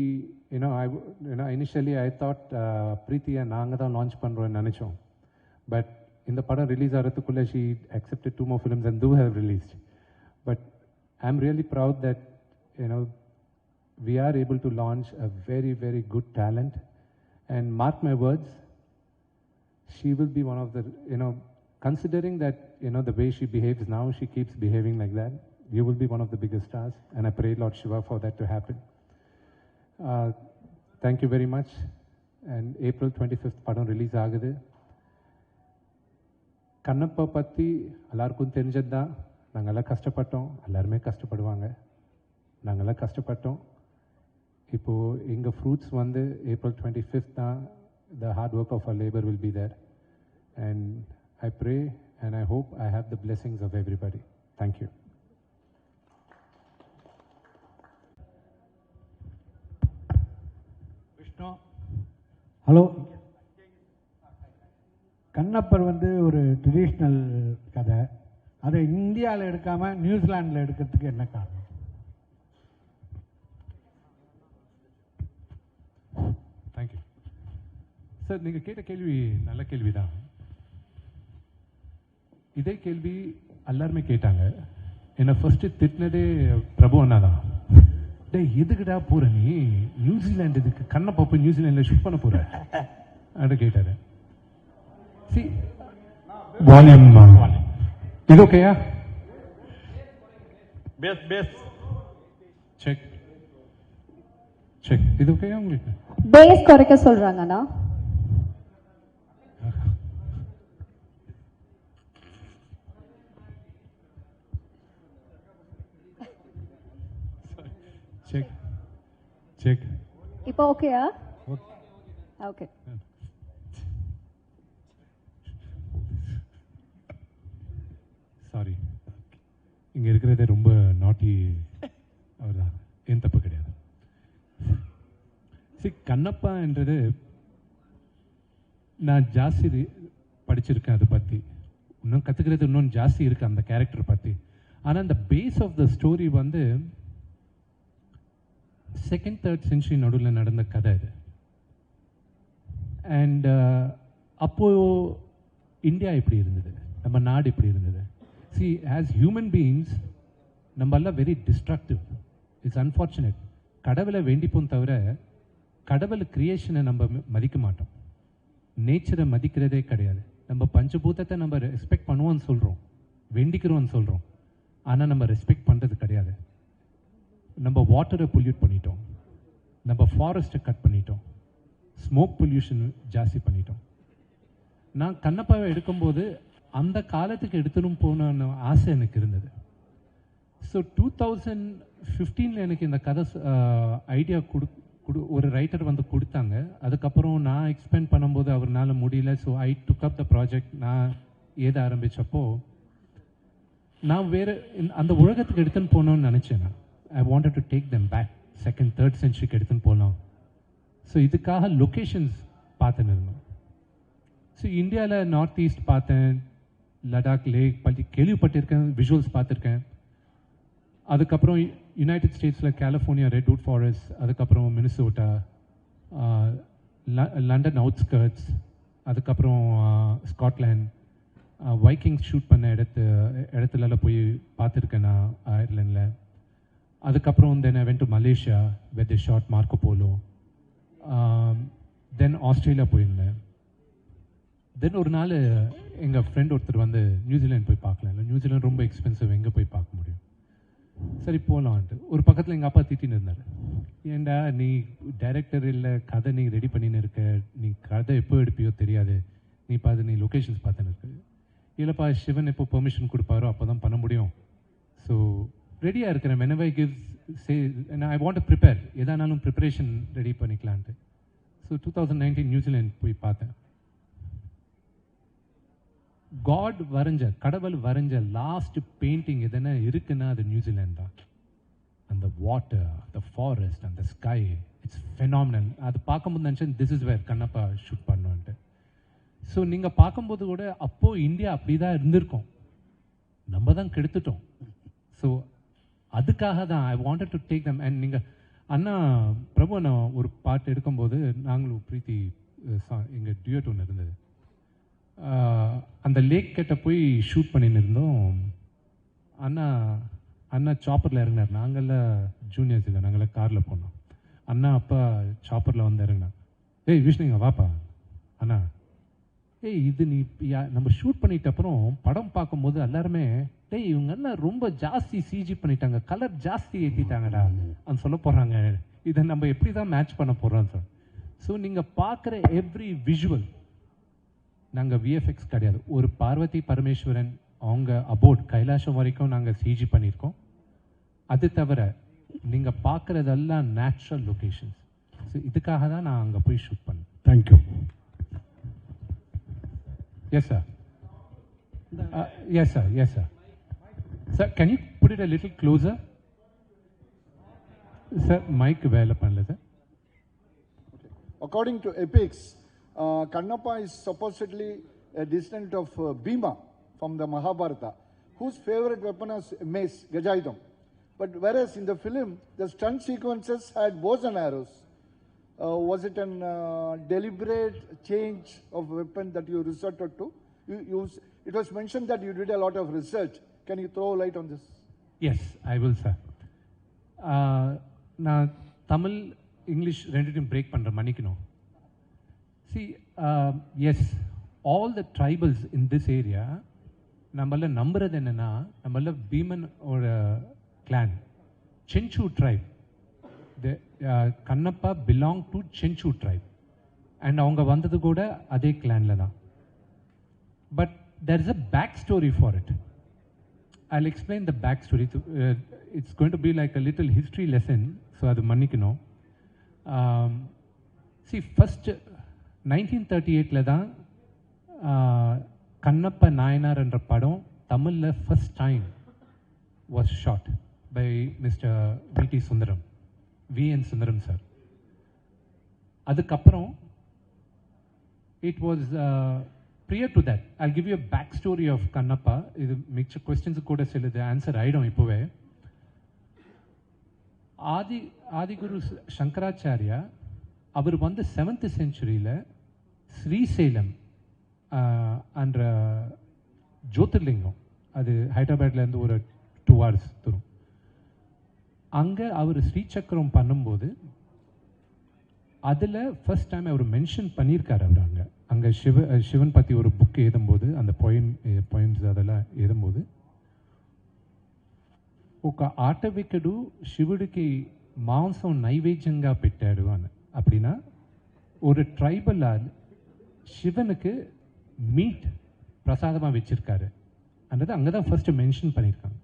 H: initially I thought பிரீத்தியை நாங்கள் தான் லான்ச் பண்ணுறோன்னு நினச்சோம். பட் இந்த படம் release ஆகிறதுக்குள்ளே she accepted 2 more films and do have released. But I'm really proud that we are able to launch a very good talent. And mark my words, she will be one of the, considering that, the way she behaves now, she keeps behaving like that, you will be one of the biggest stars. And I pray Lord Shiva for that to happen. Thank you very much. And April 25th படம் ரிலீஸ் ஆகுது. கண்ணப்பா பற்றி எல்லாருக்கும் தெரிஞ்சது தான். நாங்கள்லாம் கஷ்டப்பட்டோம், எல்லாருமே கஷ்டப்படுவாங்க. நாங்கள்லாம் கஷ்டப்பட்டோம். இப்போது எங்கள் ஃப்ரூட்ஸ் வந்து April 25th தான். The hard work of our labor will be there. And I pray and I hope I have the blessings of everybody. Thank you.
D: Hello,
I: Kannappar வந்து ஒரு ட்ரெடிஷ்னல் கதை, அதை இந்தியாவில் எடுக்காமல் நியூசிலாண்டில் எடுக்கிறதுக்கு என்ன காரணம்?
H: Thank you sir. நீங்கள் கேட்ட கேள்வி நல்ல கேள்வி தான். இதே கேள்வி எல்லாருமே கேட்டாங்க. என்னை ஃபர்ஸ்ட்டு திட்டினதே பிரபு அண்ணா தான். டே எதுக்குடா போகிற நீ நியூசிலாண்டு, இதுக்கு கண்ணப்பா போய் நியூசிலாண்டில் ஷூட் பண்ண போகிற அப்படின்னு கேட்டார். சி வால்யூம் இது ஓகேயா? Check check. இது ஓகேயா உங்களுக்கு?
A: பேஸ் குறைக்க சொல்றாங்கண்ணா.
H: Check check.
A: இப்போ ஓகேயா? ஓகே.
H: சாரி, இங்கே இருக்கிறதே ரொம்ப நாட்டி அவர் தான், என் தப்பு கிடையாது. கண்ணப்பான்றது நான் ஜாஸ்தி படிச்சிருக்கேன், அதை பற்றி இன்னும் கற்றுக்கிறது இன்னும் ஜாஸ்தி இருக்குது அந்த கேரக்டர் பற்றி. ஆனால் அந்த பேஸ் ஆஃப் த ஸ்டோரி வந்து 2nd 3rd சென்ச்சுரி நடுவில் நடந்த கதை இது. அண்ட் அப்போது இந்தியா எப்படி இருந்தது, நம்ம நாடு எப்படி இருந்தது. See, as human beings, நம்ம எல்லாம் வெரி டிஸ்ட்ரக்டிவ். It's unfortunate. கடவுளை வேண்டிப்போம் தவிர கடவுள் கிரியேஷனை நம்ம மதிக்க மாட்டோம், நேச்சரை மதிக்கிறதே கிடையாது. நம்ம பஞ்சபூதத்தை நம்ம ரெஸ்பெக்ட் பண்ணுவோம்னு சொல்கிறோம், வேண்டிக்கிறோம்னு சொல்கிறோம், ஆனால் நம்ம ரெஸ்பெக்ட் பண்ணுறது கிடையாது. நம்ம வாட்டரை பொல்யூட் பண்ணிட்டோம், நம்ம ஃபாரஸ்ட்டை கட் பண்ணிட்டோம், ஸ்மோக் பொல்யூஷன் ஜாஸ்தி பண்ணிட்டோம். நான் கண்ணப்பாவை எடுக்கும்போது அந்த காலத்துக்கு எடுத்துன்னு போன ஆசை எனக்கு இருந்தது. ஸோ 2015 எனக்கு இந்த கதை ஐடியா ஒரு ரைட்டர் வந்து கொடுத்தாங்க. அதுக்கப்புறம் நான் எக்ஸ்பேண்ட் பண்ணும்போது அவர்னால முடியல. So I took up the project. நான் ஏத ஆரம்பித்தப்போ நான் வேறு அந்த உலகத்துக்கு எடுத்துன்னு போகணும்னு நினச்சேன். நான் I wanted to take them back 2nd 3rd சென்ச்சுரிக்கு எடுத்துன்னு போகலாம். ஸோ இதுக்காக லொக்கேஷன்ஸ் பார்த்துன்னு இருந்தோம். ஸோ இந்தியாவில் நார்த் ஈஸ்ட் பார்த்தேன், லடாக் லேக் பற்றி கேள்விப்பட்டிருக்கேன், விஷுவல்ஸ் பார்த்துருக்கேன். அதுக்கப்புறம் யுனைடெட் ஸ்டேட்ஸில் கலிஃபோர்னியா ரெட்வுட் ஃபாரஸ்ட், அதுக்கப்புறம் மினிசோட்டா, லண்டன் அவுட்ஸ்கர்ட்ஸ், அதுக்கப்புறம் ஸ்காட்லாண்ட், வைக்கிங் ஷூட் பண்ண இடத்துலலாம் போய் பார்த்துருக்கேன் நான் அயர்லாண்டில். அதுக்கப்புறம் then I went to Malaysia with the short Marco Polo. Then Australia போயிருந்தேன். தென் ஒரு நாள் எங்கள் ஃப்ரெண்ட் ஒருத்தர் வந்து நியூசிலாந்து போய் பார்க்கலாம், இல்லை நியூசிலாந்து ரொம்ப எக்ஸ்பென்சிவ், எங்கே போய் பார்க்க முடியும், சரி போகலான்ட்டு. ஒரு பக்கத்தில் எங்கள் அப்பா திட்டின்னு இருந்தார், ஏண்டா நீ டைரக்டர் இல்லை, கதை நீ ரெடி பண்ணின்னு இருக்க, நீ கதை எப்போ எடுப்பியோ தெரியாது, நீ பார்த்து நீ லொக்கேஷன்ஸ் பார்த்துன்னு இருக்கு. இல்லைப்பா, சிவன் எப்போ பெர்மிஷன் கொடுப்பாரோ அப்போ தான் பண்ண முடியும். ஸோ ரெடியாக இருக்கிறேன். whenever I give say I want to prepare, எதானாலும் ப்ரிப்பரேஷன் ரெடி பண்ணிக்கலான்ட்டு. ஸோ 2019 நியூசிலாந்து போய் பார்த்தேன். காட் வரைஞ்ச, கடவுள் வரைஞ்ச லாஸ்ட் பெயிண்டிங் எதுனா இருக்குன்னா அது நியூசிலாந்து தான். அந்த வாட்டர், அந்த ஃபாரஸ்ட், அந்த ஸ்கை, இட்ஸ் ஃபெனாமினல். அது பார்க்கும்போது நினச்சேன் this is where Kannappa shoot பண்ணுன்ட்டு. ஸோ நீங்கள் பார்க்கும்போது கூட அப்போது இந்தியா அப்படி தான் இருந்திருக்கோம், நம்ம தான் கெடுத்துட்டோம். ஸோ அதுக்காக தான் ஐ wanted to take them. And நீங்கள் அண்ணா பிரபு அண்ணா ஒரு பாட்டு எடுக்கும்போது நாங்களும் பிரீத்தி எங்கள் டியூட் ஒன்று இருந்தது, அந்த லேக் கிட்ட போய் ஷூட் பண்ணின்னு இருந்தோம். அண்ணா சாப்பரில் இறங்கினார். நாங்கள்லாம் ஜூனியர்ஸ் இல்லை, நாங்கள்லாம் காரில் போனோம். அண்ணா அப்பா சாப்பரில் வந்து இறங்கினா, ஏய் விஷ்ணுங்க வாப்பா. அண்ணா ஏய் இது நீ நம்ம ஷூட் பண்ணிட்ட அப்புறம் படம் பார்க்கும்போது எல்லாருமே டேய் இவங்கெல்லாம் ரொம்ப ஜாஸ்தி சிஜி பண்ணிட்டாங்க, கலர் ஜாஸ்தி ஏற்றிட்டாங்கடா அது சொல்ல போகிறாங்க, இதை நம்ம எப்படி தான் மேட்ச் பண்ண போகிறோம் சார். ஸோ நீங்கள் பார்க்குற எவ்ரி விஷுவல், நாங்கள் விஎஃப்எக்ஸ் கிடையாது. ஒரு பார்வதி பரமேஸ்வரன் அவங்க அபோட் கைலாசம் வரைக்கும் நாங்கள் சிஜி பண்ணியிருக்கோம். அது தவிர நீங்கள் பார்க்குறதெல்லாம் நேச்சுரல் லொக்கேஷன்ஸ். ஸோ இதுக்காக தான் நான் அங்கே போய் ஷூட் பண்ணேன்.
I: Thank you.
H: Yes sir. Yes sir, yes sir. Sir can you put it a little closer? Sir mike வேலை பண்ணல sir.
J: According to epics, Kannappa is supposedly a descendant of Bhima from the Mahabharata, whose favorite weapon was mace, Gajayudham. But whereas in the film, the stunt sequences had bows and arrows. Was it an deliberate change of weapon that you resorted to? It was mentioned that you did a lot of research. Can you throw light on this?
H: Yes, I will, sir. நான் தமிழ் இங்கிலீஷ் ரெண்டுத்தையும் பிரேக் பண்ணுற மன்னிக்கணும். See, yes, all the tribals in this area, நம்மள நம்புறது என்னன்னா, நம்மள பீமன் ஒரு clan, Chenchu tribe. The Kannappa belonged to Chenchu tribe. And அவங்க வந்தது கூட அதே clanல தான். But there is a backstory for it. I'll explain the backstory. It's going to be like a little history lesson, so அது மன்னிக்கணும். See, first 1938ல தான் கண்ணப்ப நாயனார் என்ற படம் தமிழ்ல first time was shot by Mr. V.T. Sundaram, V.N. Sundaram sir. அதுக்கப்புறம் it was prior to that, I'll give you a backstory of Kannappa. இது மிச்ச questions கூட சிலது ஆன்சர் ஆயிடும் இப்போவே. ஆதிகுரு சங்கராச்சாரியா அவர் வந்து 7th centuryல ஸ்ரீசைலம் என்ற ஜோதிர்லிங்கம், அது ஹைதராபாத்லேருந்து ஒரு 2 hours தூரம், அங்கே அவர் ஸ்ரீசக்கரம் பண்ணும்போது அதில் ஃபர்ஸ்ட் டைம் அவர் மென்ஷன் பண்ணியிருக்கார். அவர் அங்கே சிவன் பற்றி ஒரு புக் எழுதும்போது, அந்த பொயம்ஸ் அதெல்லாம் எழுதும்போது, ఒక ఆటవికుడు శివుడికి మాంసం నైవేద్యంగా పెట్టాడు అని. அப்படின்னா ஒரு ட்ரைபல் சிவனுக்கு மீட் பிரசாதமாக வச்சிருக்காரு அன்றது அங்கே தான் ஃபர்ஸ்ட் மென்ஷன் பண்ணியிருக்காங்க.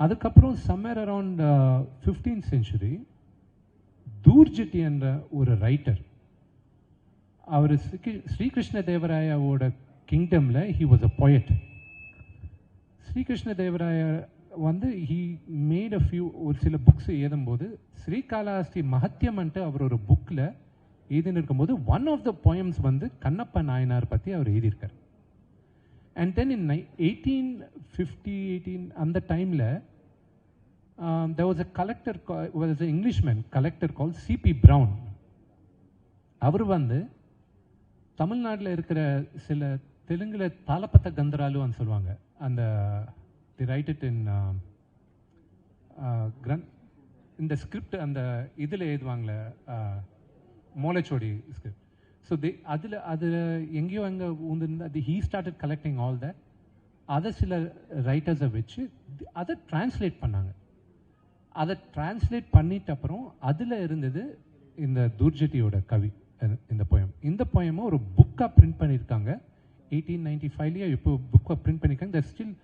H: அதுக்கப்புறம் summer around 15th century Dhurjati என்ற ஒரு ரைட்டர், அவர் ஸ்ரீகிருஷ்ண தேவராயாவோட கிங்டமில் he was a poet. Srikrishna Devaraya வந்து ஹி மேட் அ ஃபியூ ஒரு சில புக்ஸ் எழுதும்போது ஸ்ரீகாளஹஸ்தி மஹத்தியம்ன்ட்டு அவர் ஒரு புக்கில் எழுதின்னு இருக்கும்போது ஒன் ஆஃப் த போயம்ஸ் வந்து கண்ணப்ப நாயனார் பற்றி அவர் எழுதியிருக்கார். அண்ட் தென் இன் 1850 அந்த டைமில் there was a collector, was an Englishman collector called C.P. Brown. அவர் வந்து தமிழ்நாட்டில் இருக்கிற சில தெலுங்குல தாளப்பத்த கந்தராலுன்னு சொல்லுவாங்க, அந்த they write it in இந்த ஸ்கிரிப்ட் அந்த இதில் எழுதுவாங்களே மோலச்சோடி ஸ்கிரிப்ட். ஸோ அதில் எங்கேயோ அங்கே உந்திருந்தா he started collecting all that. அதை சில ரைட்டர்ஸை வச்சு அதை டிரான்ஸ்லேட் பண்ணாங்க. அதை டிரான்ஸ்லேட் பண்ணிட்ட அப்புறம் அதில் இருந்தது இந்த தூர்ஜட்டியோட கவி, இந்த போயம். இந்த போயமும் ஒரு புக்காக பிரிண்ட் பண்ணியிருக்காங்க 1895லேயே. இப்போ புக்காக பிரிண்ட் பண்ணியிருக்காங்க. தட் ஸ்டில்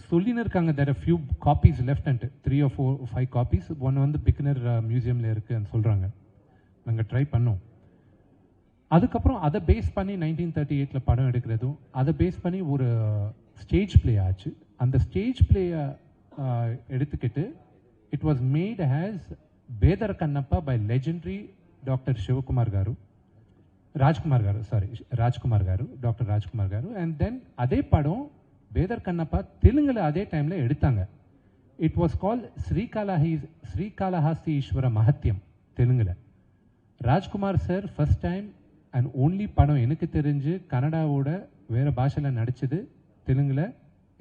H: சொல்லின்னு இருக்காங்க. There are few copies left and 3 or 4 or 5 copies. ஒன்று வந்து பிக்னர் மியூசியமில் இருக்குன்னு சொல்கிறாங்க. நாங்கள் ட்ரை பண்ணோம். அதுக்கப்புறம் அதை பேஸ் பண்ணி 1938ல் படம் எடுக்கிறதும் அதை பேஸ் பண்ணி ஒரு ஸ்டேஜ் பிளே ஆச்சு. அந்த ஸ்டேஜ் பிளேயை எடுத்துக்கிட்டு it was made has Bedara Kannappa by legendary doctor Sivakumar garu, Rajkumar garu, doctor Rajkumar garu. And then அதே படம் பேதர் கண்ணப்பா தெலுங்குல அதே டைமில் எடுத்தாங்க. இட் வாஸ் கால் ஸ்ரீகாளஹஸ்தி ஈஸ்வர மஹத்தியம் தெலுங்குல. Rajkumar sir first time and only படம் எனக்கு தெரிஞ்சு கன்னடாவோட வேறு பாஷையில் நடித்தது தெலுங்குல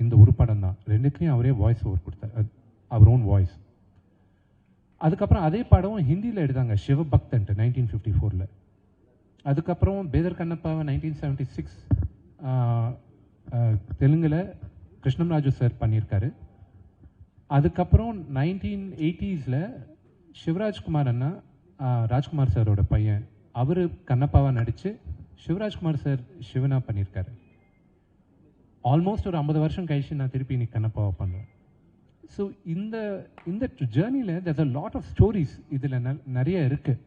H: இந்த ஒரு படம் தான். ரெண்டுத்துலேயும் அவரே வாய்ஸ் ஓவர் கொடுத்தார், அவர் ஓன் வாய்ஸ். அதுக்கப்புறம் அதே படம் ஹிந்தியில் எடுத்தாங்க, சிவபக்தன்ட்டு 1954ல். அதுக்கப்புறம் பேதர் கண்ணப்பாவை 1976 தெலுங்கில் கிருஷ்ணராஜு சார் பண்ணியிருக்காரு. அதுக்கப்புறம் 1980s சிவராஜ்குமார் அண்ணா, ராஜ்குமார் சாரோட பையன், அவர் கண்ணப்பாவாக நடித்து சிவராஜ்குமார் சார் சிவனா பண்ணியிருக்காரு. ஆல்மோஸ்ட் ஒரு 50 வருஷம் கழிச்சு நான் திருப்பி இன்னைக்கு கண்ணப்பாவை பண்ணுறேன். ஸோ இந்த ஜேர்னியில் there's a lot of stories இதில் நிறைய இருக்குது.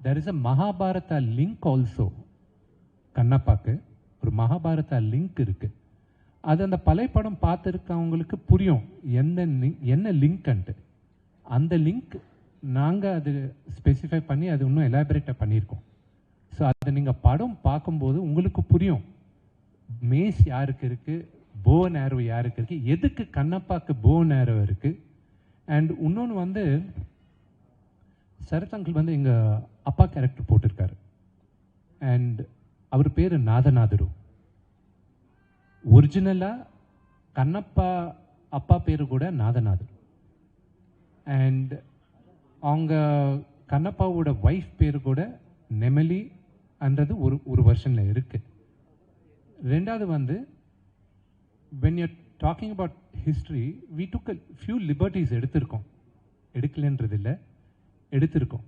H: there is a Mahabharata link also. கண்ணப்பாக்கு ஒரு மகாபாரதா லிங்க் இருக்குது. அது அந்த பழைய படம் பார்த்துருக்கவங்களுக்கு புரியும் என்ன லிங்க்ன்ட்டு. அந்த லிங்க் நாங்கள் அது ஸ்பெசிஃபை பண்ணி அது இன்னும் எலாபரேட்டாக பண்ணியிருக்கோம். ஸோ அதை நீங்கள் படம் பார்க்கும்போது உங்களுக்கு புரியும் மேஸ் யாருக்கு இருக்குது, போ நேரோ யாருக்கு இருக்குது, எதுக்கு கண்ணப்பாக்கு போ நேரோ இருக்குது. அண்ட் இன்னொன்று வந்து சரத் அங்கிள் வந்து எங்கள் அப்பா கேரக்டர் போட்டிருக்காரு. அண்ட் அவர் பேர் நாதநாதரு. ஒரிஜினலாக கண்ணப்பா அப்பா பேர் கூட நாதநாதர். அண்ட் அவங்க கண்ணப்பாவோட ஒய்ஃப் பேர் கூட நெமலி அன்றது ஒரு வருஷனில் இருக்குது. ரெண்டாவது வந்து when you're talking about history, we took a few liberties எடுத்திருக்கோம். எடுக்கலன்றது இல்லை, எடுத்திருக்கோம்.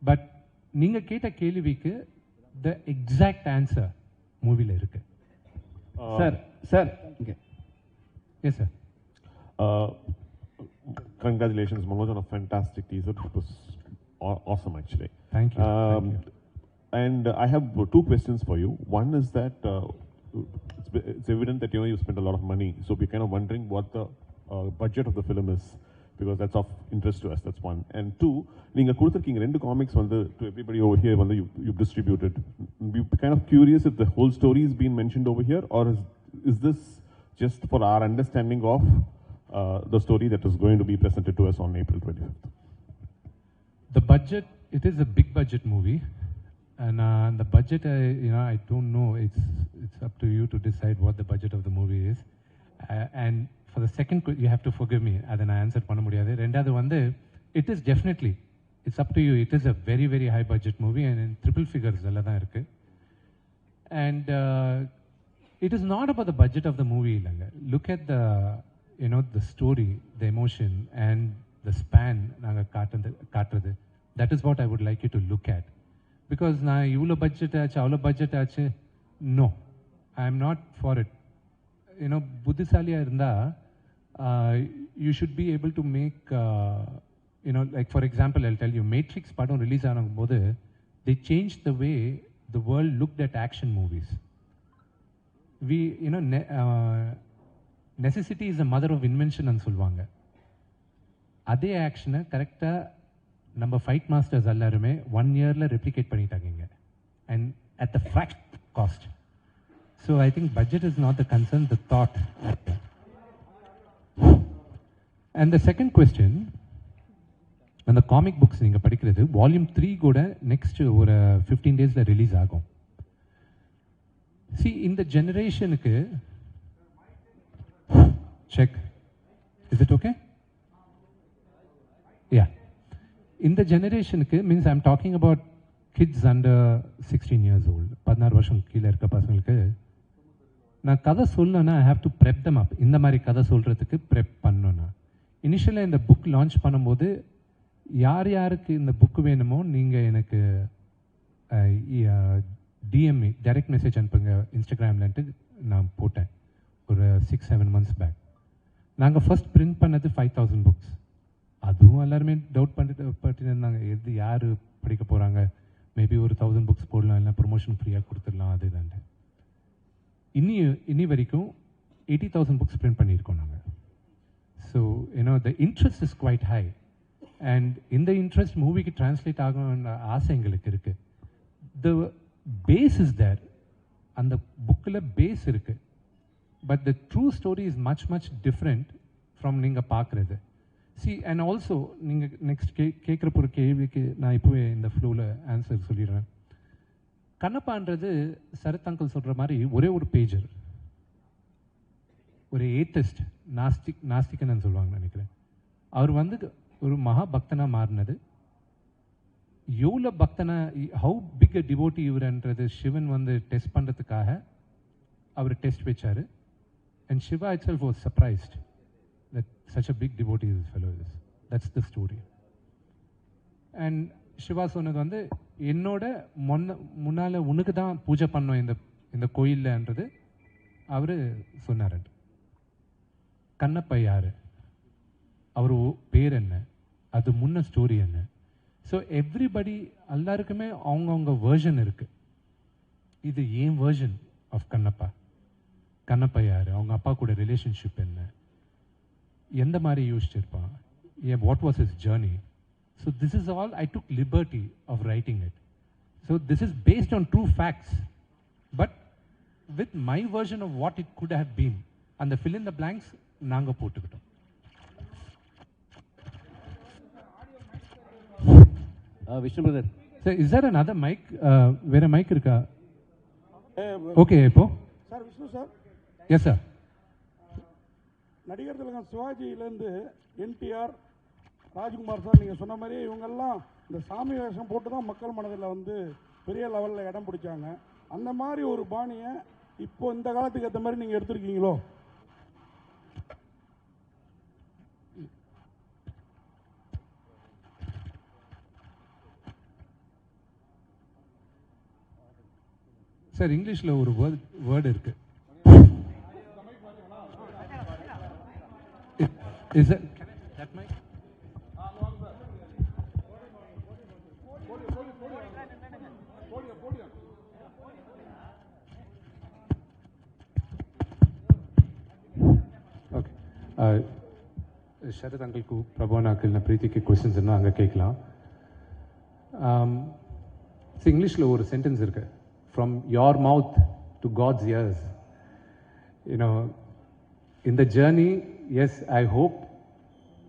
H: பட் நீங்கள் கேட்ட கேள்விக்கு the exact answer மூவியில் இருக்கு.
K: Sir okay.
H: Yes sir.
L: Congratulations, Manoj, on a fantastic teaser. It was awesome, actually.
H: Thank you.
L: And I have two questions for you. One is that it's evident that you spent a lot of money, so we're kind of wondering what the budget of the film is, because that's of interest to us. That's one. And two, நீங்க கொடுத்திருக்கீங்க ரெண்டு காமிக்ஸ் வந்து to everybody over here வந்து you've distributed. We're kind of curious if the whole story is being mentioned over here, or is this just for our understanding of the story that is going to be presented to us on April 25th?
H: The budget, it is a big budget movie. And the budget, I don't know. It's up to you to decide what the budget of the movie is. And for the second, you have to forgive me. Adha na answer panna mudiyadhu. Rendadhu vandu, it is definitely, it's up to you. It is a very, very high budget movie and in triple figures alla dhaan irukku. And it is not about the budget of the movie illanga. Look at the, the story, the emotion and the span naanga kaatradhu. That is what I would like you to look at. Because நான் இவ்வளோ பட்ஜெட் ஆச்சு அவ்வளோ பட்ஜெட் ஆச்சு, no, I am not for it. புத்திசாலியாக இருந்தால் you should be able to make, like for example I tell you, Matrix படம் ரிலீஸ் ஆகும்போது they changed the way the world looked at action movies. Necessity is the mother of invention ன்னு சொல்லுவாங்க. அதே ஆக்ஷனை கரெக்டாக நம்ம ஃபைட் மாஸ்டர்ஸ் எல்லாருமே 1 இயரில் ரெப்ளிகேட் பண்ணிட்டாங்க, and at the fraction cost. So I think budget is not the concern, the thought. And the second question, அந்த காமிக் புக்ஸ் நீங்கள் படிக்கிறது வால்யூம் 3 கூட நெக்ஸ்ட் ஒரு 15 டேஸில் ரிலீஸ் ஆகும். இந்த ஜெனரேஷனுக்கு check, is it okay? Yeah, இந்த ஜெனரேஷனுக்கு means I'm talking about kids under 16 years old, 16 வருஷம் கீழே இருக்க பசங்களுக்கு நான் கதை சொல்லணும்னா ஐ ஹாவ் டு ப்ரெப் தம் அப். இந்த மாதிரி கதை சொல்கிறதுக்கு ப்ரெப் பண்ணணும்னா இனிஷியலாக இந்த புக் லான்ச் பண்ணும்போது யார் யாருக்கு இந்த புக்கு வேணுமோ நீங்கள் எனக்கு டிஎம்இ டைரக்ட் மெசேஜ் அனுப்புங்க இன்ஸ்டாகிராம்லன்ட்டு நான் போட்டேன் ஒரு 6-7 months பேக். நாங்கள் ஃபர்ஸ்ட் பிரிண்ட் பண்ணது 5,000 புக்ஸ். அதுவும் எல்லாருமே டவுட் பண்ணிட்டு இருந்தாங்க, எது யார் படிக்க போகிறாங்க, மேபி ஒரு 1000 புக்ஸ் போடலாம், இல்லை ப்ரொமோஷன் ஃப்ரீயாக கொடுத்துடலாம் அது தான்ட்டு. இனி வரைக்கும் 80,000 புக்ஸ் பிரிண்ட் பண்ணியிருக்கோம் நாங்கள். So the interest is quite high. And இந்த இன்ட்ரெஸ்ட் மூவிக்கு டிரான்ஸ்லேட் ஆகணுன்ற ஆசை எங்களுக்கு இருக்குது. த பேஸ் இஸ் தேர், அந்த புக்கில் பேஸ் இருக்குது. But the true story is much different from நீங்கள் பார்க்குறது. அண்ட் ஆல்சோ நீங்கள் நெக்ஸ்ட் கேட்குறப்ப ஒரு கேள்விக்கு நான் இப்போவே இந்த ஃப்ளோவில் ஆன்சர் சொல்லிடுறேன். கண்ணப்பான்றது சரத் அங்கிள் சொல்கிற மாதிரி ஒரே ஒரு பேஜர், ஒரு ஏத்திஸ்ட், நாஸ்திகன்னு சொல்லுவாங்க நினைக்கிறேன். அவர் வந்து ஒரு மகா பக்தனாக மாறினது. எவ்வளோ பக்தனா, ஹவு பிக் அ டிவோட்டி இவர்ன்றது சிவன் வந்து டெஸ்ட் பண்ணுறதுக்காக அவர் டெஸ்ட் வச்சார். And Shiva itself was surprised that such a big devotee this fellow is. That's the story. And Shiva சொன்னது வந்து என்னோட முன்னால் உனக்கு தான் பூஜை பண்ணோம் இந்த கோயில்லன்றது அவர் சொன்னார். கண்ணப்பா யார், அவர் பேர் என்ன, அது முன்ன ஸ்டோரி என்ன. ஸோ எவ்ரிபடி எல்லாருக்குமே அவங்கவுங்க வேர்ஷன் இருக்குது. இது ஏன் வேர்ஷன் ஆஃப் கண்ணப்பா. கண்ணப்பா யார், அவங்க அப்பா கூட ரிலேஷன்ஷிப் என்ன, எந்த மாதிரி யோசிச்சிருப்பான், what was his journey. So this is all I took liberty of writing it. So this is based on true facts. But with my version of what it could have been. And the fill in the blanks, நாங்க போட்டுக்கிட்டோம்.
K: Vishnu brother.
H: Sir, is there another mic? Where a mic இருக்கா? Okay, இப்போ.
M: Sir Vishnu sir.
H: Yes, sir.
M: நடிகர் திலகம் சிவாஜியிலேருந்து என்டிஆர் ராஜ்குமார் சார் நீங்கள் சொன்ன மாதிரி இவங்கெல்லாம் இந்த சாமி வேஷம் போட்டு தான் மக்கள் மனதில் வந்து பெரிய லெவலில் இடம் பிடிச்சாங்க. அந்த மாதிரி ஒரு பாணியை இப்போ இந்த காலத்துக்கு ஏற்ற மாதிரி நீங்கள் எடுத்துருக்கீங்களோ?
H: சார் இங்கிலீஷ்ல ஒரு வேர்டு இருக்கு. Is that that mic? Okay. Sharad uncle ku Prabhan uncle na Preeti ke questions enna anga kekkala. See English la ஒரு sentence இருக்கு. From your mouth to God's ears. You know, in the journey, yes, I hope,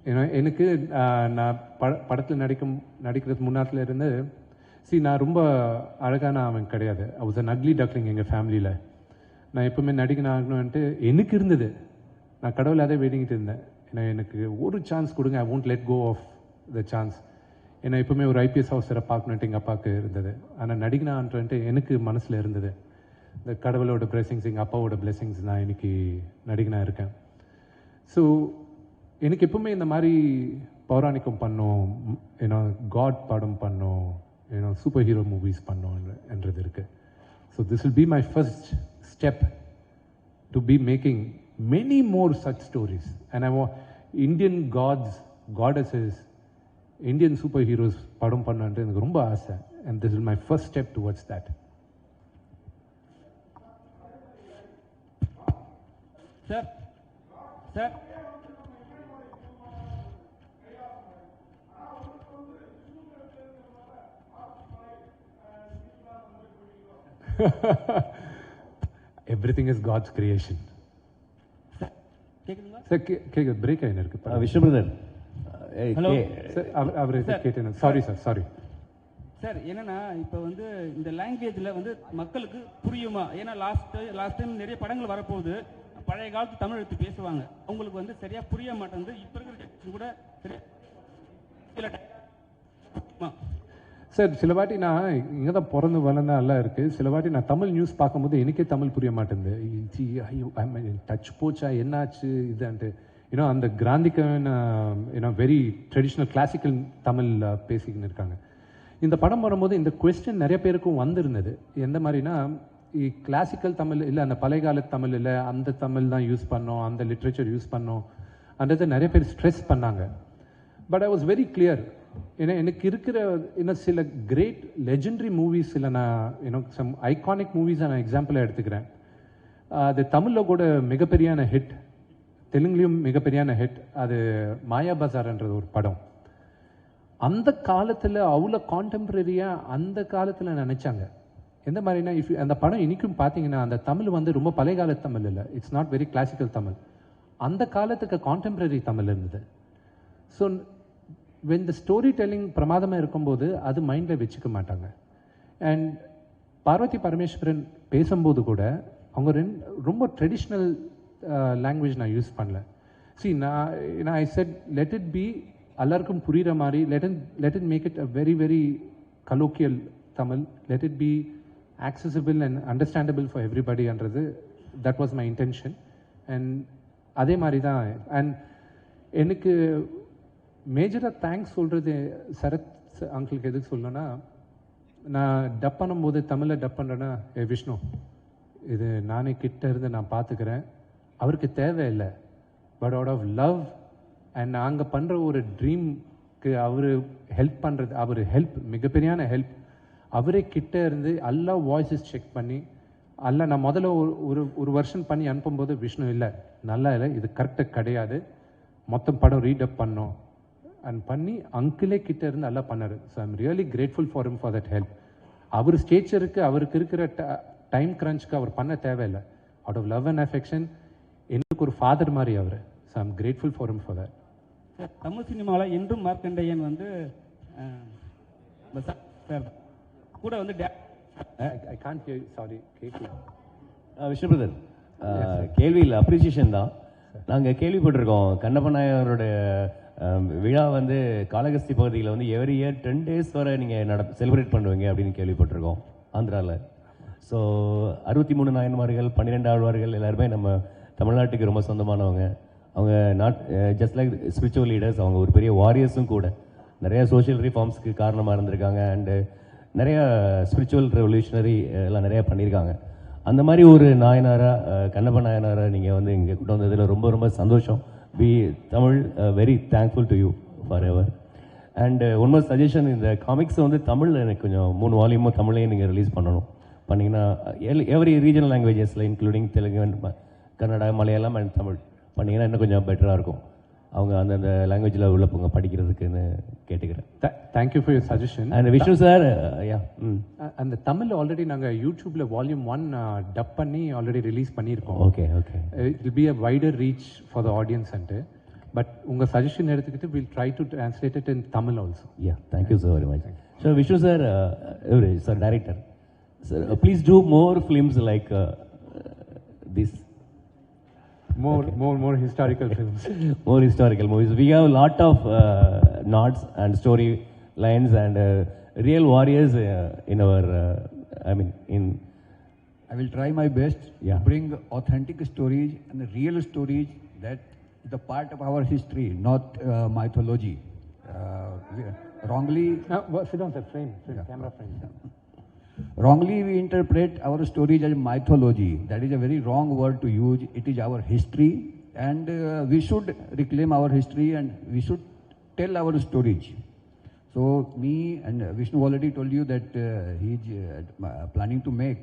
H: you know, எனக்கு நான் படத்தில் நடிக்கிறது முன்னாட்டில் இருந்து நான் ரொம்ப அழகான அவன் கிடையாது. I was an ugly duckling எங்கள் ஃபேமிலியில். நான் எப்பவுமே நடிக்கணும் ஆகணும்ன்ட்டு எனக்கு இருந்தது. நான் கடவுளை அதே வேடிக்கிட்டு இருந்தேன். ஏன்னா எனக்கு ஒரு சான்ஸ் கொடுங்க, I won't let go of the chance. ஏன்னா எப்பவுமே ஒரு ஐபிஎஸ் ஆஃபீஸரை பார்க்கணுன்ட்டு எங்கள் அப்பாவுக்கு இருந்தது. ஆனால் நடிக்கணுன்ட்டு எனக்கு மனசில் இருந்தது. இந்த கடவுளோட பிளெஸிங்ஸ், எங்கள் அப்பாவோட பிளெஸிங்ஸ் நான் இன்னைக்கு நடிகனாக இருக்கேன். ஸோ எனக்கு எப்பவுமே இந்த மாதிரி பௌராணிக்கம் பண்ணோம், ஏன்னா காட் படம் பண்ணோம், ஏன்னா சூப்பர் ஹீரோ மூவிஸ் பண்ணோன்றது இருக்கு. So this will be my first step to be making many more such stories. And I Indian gods, goddesses, Indian super heroes படம் பண்ணன்ட்டு எனக்கு ரொம்ப ஆசை. And this is my first step towards that.
K: Sir sir
H: Everything is God's creation.
K: கேக்குதுங்களா
H: சார் கேக்குது, பிரேக் ஆயின்னு இருக்கு.
K: விஷ்ணு பிரதர். ஹலோ
H: சார் அவர் கேட்டேன். Sorry sir, sorry
K: sir. என்னன்னா இப்போ வந்து இந்த லாங்குவேஜில் வந்து மக்களுக்கு புரியுமா? ஏன்னா லாஸ்ட் டைம் நிறைய படங்கள் வரப்போகுது, பழைய காலத்து தமிழ் எடுத்து பேசுவாங்க, உங்களுக்கு வந்து சரியா புரிய மாட்டேங்குது. இப்போ இருக்கிற கூட சரியா
H: சார். சில வாட்டி நான் இங்கே தான் பிறந்து வளர்ந்தா எல்லாம் இருக்குது. சில வாட்டி நான் தமிழ் நியூஸ் பார்க்கும்போது எனக்கே தமிழ் புரிய மாட்டேங்குது. டச் போச்சா, என்னாச்சு இதுன்ட்டு. ஏன்னா அந்த கிராந்திகன் ஏன்னா வெரி ட்ரெடிஷ்னல் கிளாசிக்கல் தமிழ் பேசிக்கின்னு இருக்காங்க. இந்த படம் வரும்போது இந்த கொஸ்டின் நிறைய பேருக்கும் வந்திருந்தது. எந்த மாதிரினா, கிளாசிக்கல் தமிழ் இல்லை, அந்த பழைய கால தமிழ் இல்லை, அந்த தமிழ் தான் யூஸ் பண்ணோம், அந்த லிட்ரேச்சர் யூஸ் பண்ணோம் அன்றதை நிறைய பேர் ஸ்ட்ரெஸ் பண்ணாங்க. But I was very clear. ஏன்னா எனக்கு இருக்கிற இன்னும் சில கிரேட் லெஜெண்டரி மூவிஸ் இல்லை, நான் சம் ஐகானிக் மூவிஸை நான் எக்ஸாம்பிளாக எடுத்துக்கிறேன். அது தமிழில் கூட மிகப்பெரியான ஹிட், தெலுங்குலையும் மிகப்பெரியான ஹிட். அது மாயா பஜார்ன்றது ஒரு படம். அந்த காலத்தில் அவ்வளோ கான்டெம்பரரியாக அந்த காலத்தில் நினச்சாங்க. எந்த மாதிரினா, அந்த படம் இன்றைக்கும் பார்த்தீங்கன்னா அந்த தமிழ் வந்து ரொம்ப பழைய கால தமிழ் இல்லை, it's not very classical Tamil. அந்த காலத்துக்கு கான்டெம்பரரி தமிழ் இருந்தது. So when the story telling பிரமாதமாக இருக்கும்போது அது மைண்டில் வச்சுக்க மாட்டாங்க. அண்ட் பார்வதி பரமேஸ்வரன் பேசும்போது கூட அவங்க ரொம்ப ட்ரெடிஷ்னல் லாங்குவேஜ் நான் யூஸ் பண்ணல. நான் ஐ செட் லெட் இட் பி எல்லாருக்கும் புரிகிற மாதிரி, let it make it a very very colloquial Tamil, let it be accessible and understandable for everybody என்றது that was my intention. and அதே மாதிரி தான். அண்ட் எனக்கு மேஜராக தேங்க்ஸ் சொல்கிறது சரத் அங்கிளுக்கு எதுக்கு சொல்லணும்னா, நான் டப் பண்ணும்போது தமிழில் டப் பண்ணுறேன்னா, விஷ்ணு இது நானே கிட்ட இருந்து நான் பார்த்துக்கிறேன், அவருக்கு தேவையில்லை, but out of love and நாங்கள் பண்ணுற ஒரு ட்ரீம்க்கு அவர் ஹெல்ப் பண்ணுறது, அவர் ஹெல்ப் மிகப்பெரியான ஹெல்ப். அவரே கிட்ட இருந்து எல்லா வாய்ஸஸ் செக் பண்ணி நான் முதல்ல ஒரு வருஷன் பண்ணி அனுப்பும்போது விஷ்ணு இல்லை நல்லா இல்லை, இது கரெக்டாக கிடையாது, மொத்தம் படம் ரீடப் பண்ணோம் அண்ட் பண்ணி அங்கிளே கிட்ட இருந்து எல்லாம் பண்ணார். So I'm really grateful for him for that help. அவர் ஸ்டேச்சருக்கு அவருக்கு இருக்கிற டைம் கிரன்ச்சுக்கு அவர் பண்ண தேவையில்லை. Out of love and affection எனக்கு ஒரு ஃபாதர் மாதிரி அவர். So I am grateful for him for that.
K: Tamil சினிமாவில் என்றும் மார்க்கண்டையன் வந்து கூட வந்து
H: ஐ கான்ட் ஹியர், சாரி கேட்கல.
N: விஷ்ணு பிரதர், கேள்வியில் அப்ரிசியேஷன் தான். நாங்கள் கேள்விப்பட்டிருக்கோம் கண்ணப்ப நாயகரோட விழா வந்து காளகஸ்தி பகுதியில் வந்து எவ்ரி இயர் 10 days வரை நீங்கள் செலிப்ரேட் பண்ணுவீங்க அப்படின்னு கேள்விப்பட்டிருக்கோம் ஆந்திராவில். ஸோ 63 நாயன்மார்கள், 12 ஆழ்வார்கள் எல்லாருமே நம்ம தமிழ்நாட்டுக்கு ரொம்ப சொந்தமானவங்க. அவங்க ஜஸ்ட் லைக் ஸ்பிரிச்சுவல் லீடர்ஸ், அவங்க ஒரு பெரிய வாரியர்ஸும் கூட. நிறைய சோஷியல் ரிஃபார்ம்ஸ்க்கு காரணமாக இருந்திருக்காங்க. அண்டு நிறைய ஸ்பிரிச்சுவல் ரெவல்யூஷனரி எல்லாம் நிறையா பண்ணியிருக்காங்க. அந்த மாதிரி ஒரு நாயனாராக கண்ணப்ப நாயனாரை நீங்கள் வந்து இங்கே கொண்டு வந்ததில் ரொம்ப ரொம்ப சந்தோஷம். We Tamil very thankful to you for ever. And one more suggestion, இந்த காமிக்ஸை வந்து தமிழில் எனக்கு கொஞ்சம் 3 வால்யூமும் தமிழையும் நீங்கள் ரிலீஸ் பண்ணணும். பண்ணிங்கன்னா எவ்ரி ரீஜனல் லாங்குவேஜஸில் இன்க்ளூடிங் தெலுங்கு, கன்னடா, மலையாளம் அண்ட் தமிழ் பண்ணிங்கன்னா இன்னும் கொஞ்சம் பெட்டராக இருக்கும். அவங்க அந்தந்த லாங்குவேஜில் உள்ளவங்க படிக்கிறதுக்குன்னு கேட்டுக்கிறேன்.
H: Thank you for your suggestion.
N: And Vishnu sir,
H: அந்த தமிழ் ஆல்ரெடி நாங்கள் யூடியூப்ல வால்யூம் 1 டப் பண்ணி ஆல்ரெடி ரிலீஸ் பண்ணியிருக்கோம்.
N: Okay okay.
H: It will be a wider reach for the audience and but உங்கள் சஜஷன் எடுத்துக்கிட்டு will try to translate it in Tamil also.
N: Yeah, thank you so very much. So Vishnu sir, sir director sir, please do more films like this.
H: More historical films.
N: More historical movies. We have a lot of nods and story lines and real warriors in our,
B: I will try my best
N: to
B: bring authentic stories and real stories that is a part of our history, not mythology. Wrongly...
H: sit down, sir. Frame. Camera frame.
B: Wrongly we interpret our stories as mythology. That is a very wrong word to use. It is our history, and we should reclaim our history and we should tell our stories. So me and Vishnu already told you that he is planning to make,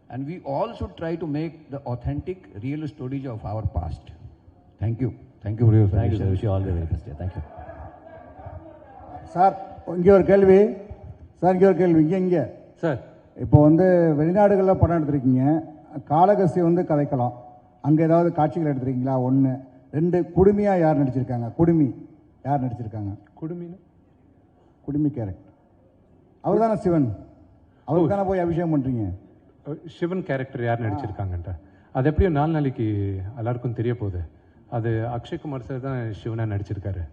B: and we all should try to make the authentic, real stories of our past. Thank you. Thank you for your
N: Thank you, sir. Wish you all the very best. Thank you.
I: Sir, இங்கே ஒரு கேள்வி. சார், இங்கே ஒரு கேள்வி. இங்கே
H: சார்,
I: இப்போ வந்து வெளிநாடுகளில் படம் எடுத்திருக்கீங்க. காளகஸ்தி வந்து கதைக்கலாம். அங்கே ஏதாவது காட்சிகள் எடுத்திருக்கீங்களா? 1. 2, குடுமியாக யார் நடிச்சிருக்காங்க? குடுமி யார் நடிச்சிருக்காங்க? குடுமி கேரக்டர் அவர் தானே சிவன். அவருக்கு தானே போய் அபிஷேகம் பண்ணுறீங்க.
H: சிவன் கேரக்டர் யார் நடிச்சிருக்காங்கன்ற அது எப்படியும் 4 நாளைக்கு எல்லாருக்கும் தெரிய போகுது. அது அக்ஷய்குமார் சார் தான் சிவனாக நடிச்சிருக்காரு.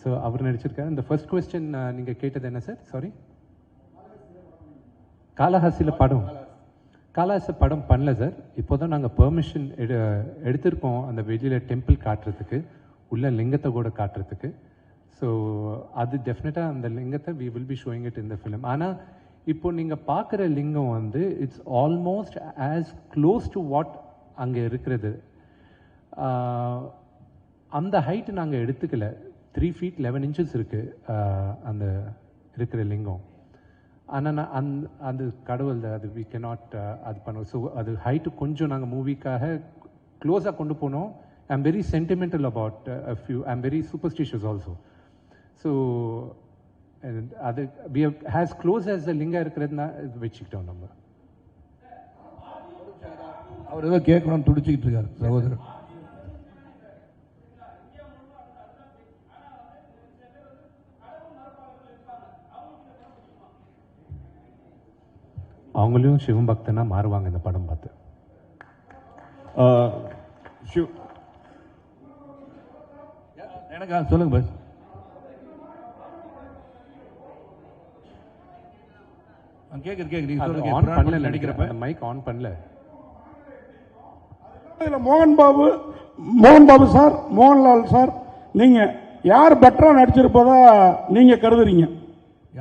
H: ஸோ அவர் நடிச்சிருக்காரு. இந்த ஃபர்ஸ்ட் கொஸ்டின் நீங்கள் கேட்டது என்ன சார்? சாரி. காளஹஸ்தியில் காளஹஸ்தி படம் பண்ணல சார். இப்போ தான் நாங்கள் பெர்மிஷன் எடுத்திருக்கோம் அந்த வெளியில் டெம்பிள் காட்டுறதுக்கு, உள்ள லிங்கத்தை கூட காட்டுறதுக்கு. ஸோ அது டெஃபினட்டாக அந்த லிங்கத்தை we will be showing it in the film. ஆனால் இப்போ நீங்கள் பார்க்குற லிங்கம் வந்து it's almost as close to what அங்கே இருக்கிறது. அந்த ஹைட்டு நாங்கள் எடுத்துக்கல. 3 feet 11 inches இருக்குது அந்த இருக்கிற லிங்கம். ஆனால் அந்த கடவுள் அது வி கேனாட் அது பண்ணுவோம். ஸோ அது ஹைட்டு கொஞ்சம் நாங்கள் மூவிக்காக க்ளோஸாக கொண்டு போனோம். I am very sentimental about a few. I am very superstitious also. So அது we has close as the lingam இருக்கிறதுனா வச்சுக்கிட்டோம் நம்ம.
F: அவர் ஏதோ கேட்கணும்னு துடிச்சிக்கிட்டு இருக்காரு சகோதரர்.
H: அவங்களையும் சிவன் பக்தனா மாறுவாங்க இந்த படம் பார்த்து.
F: எனக்கு சொல்லுங்க பஸ். கேக்குறீங்க
H: ஆன் பண்ணல நினைக்கிறப்ப மைக் ஆன் பண்ணல.
M: இதில் மோகன் பாபு சார், மோகன்லால் சார், நீங்க யார் பெட்டரா நடிச்சிருப்பதா நீங்க கருதுறீங்க?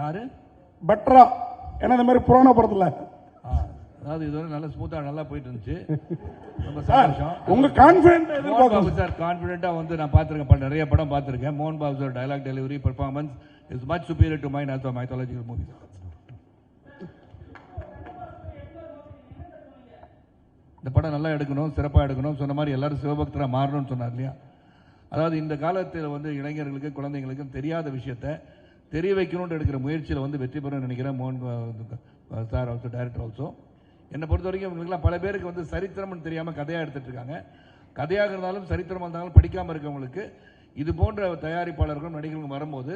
F: யாரு
M: பெட்டரா? ஏன்னா இந்த மாதிரி புராண படத்தில்
F: அதாவது இதுவரை நல்ல ஸ்மூத்தாக நல்லா போயிட்டு இருந்துச்சு. ரொம்ப
M: சார் உங்க கான்ஃபிடென்ட்
F: மோகன் பாபு சார் கான்ஃபிடென்ட்டாக வந்து நான் பார்த்துருக்கேன், நிறைய படம் பார்த்துருக்கேன். மோகன் Babu sir dialogue delivery performance is much superior to mine also mythological movies. இந்த படம் நல்லா எடுக்கணும், சிறப்பாக எடுக்கணும், சொன்ன மாதிரி எல்லாரும் சிவபக்தராக மாறணும்னு சொன்னார் இல்லையா? அதாவது இந்த காலத்தில் வந்து இளைஞர்களுக்கு குழந்தைங்களுக்கும் தெரியாத விஷயத்தை தெரிய வைக்கணும்னு எடுக்கிற முயற்சியில் வந்து வெற்றி பெற நினைக்கிறேன். மோகன் சார் ஆல்சோ டைரக்டர் ஆல்சோ.
O: என்னை பொறுத்த வரைக்கும் இவங்களுக்குலாம் பல பேருக்கு வந்து சரித்திரம்னு தெரியாமல் கதையாக எடுத்துகிட்டு இருக்காங்க. கதையாக இருந்தாலும் சரித்திரமாக இருந்தாலும் படிக்காமல் இருக்கவங்களுக்கு இது போன்ற தயாரிப்பாளர்களும் நடிகர்களும் வரும்போது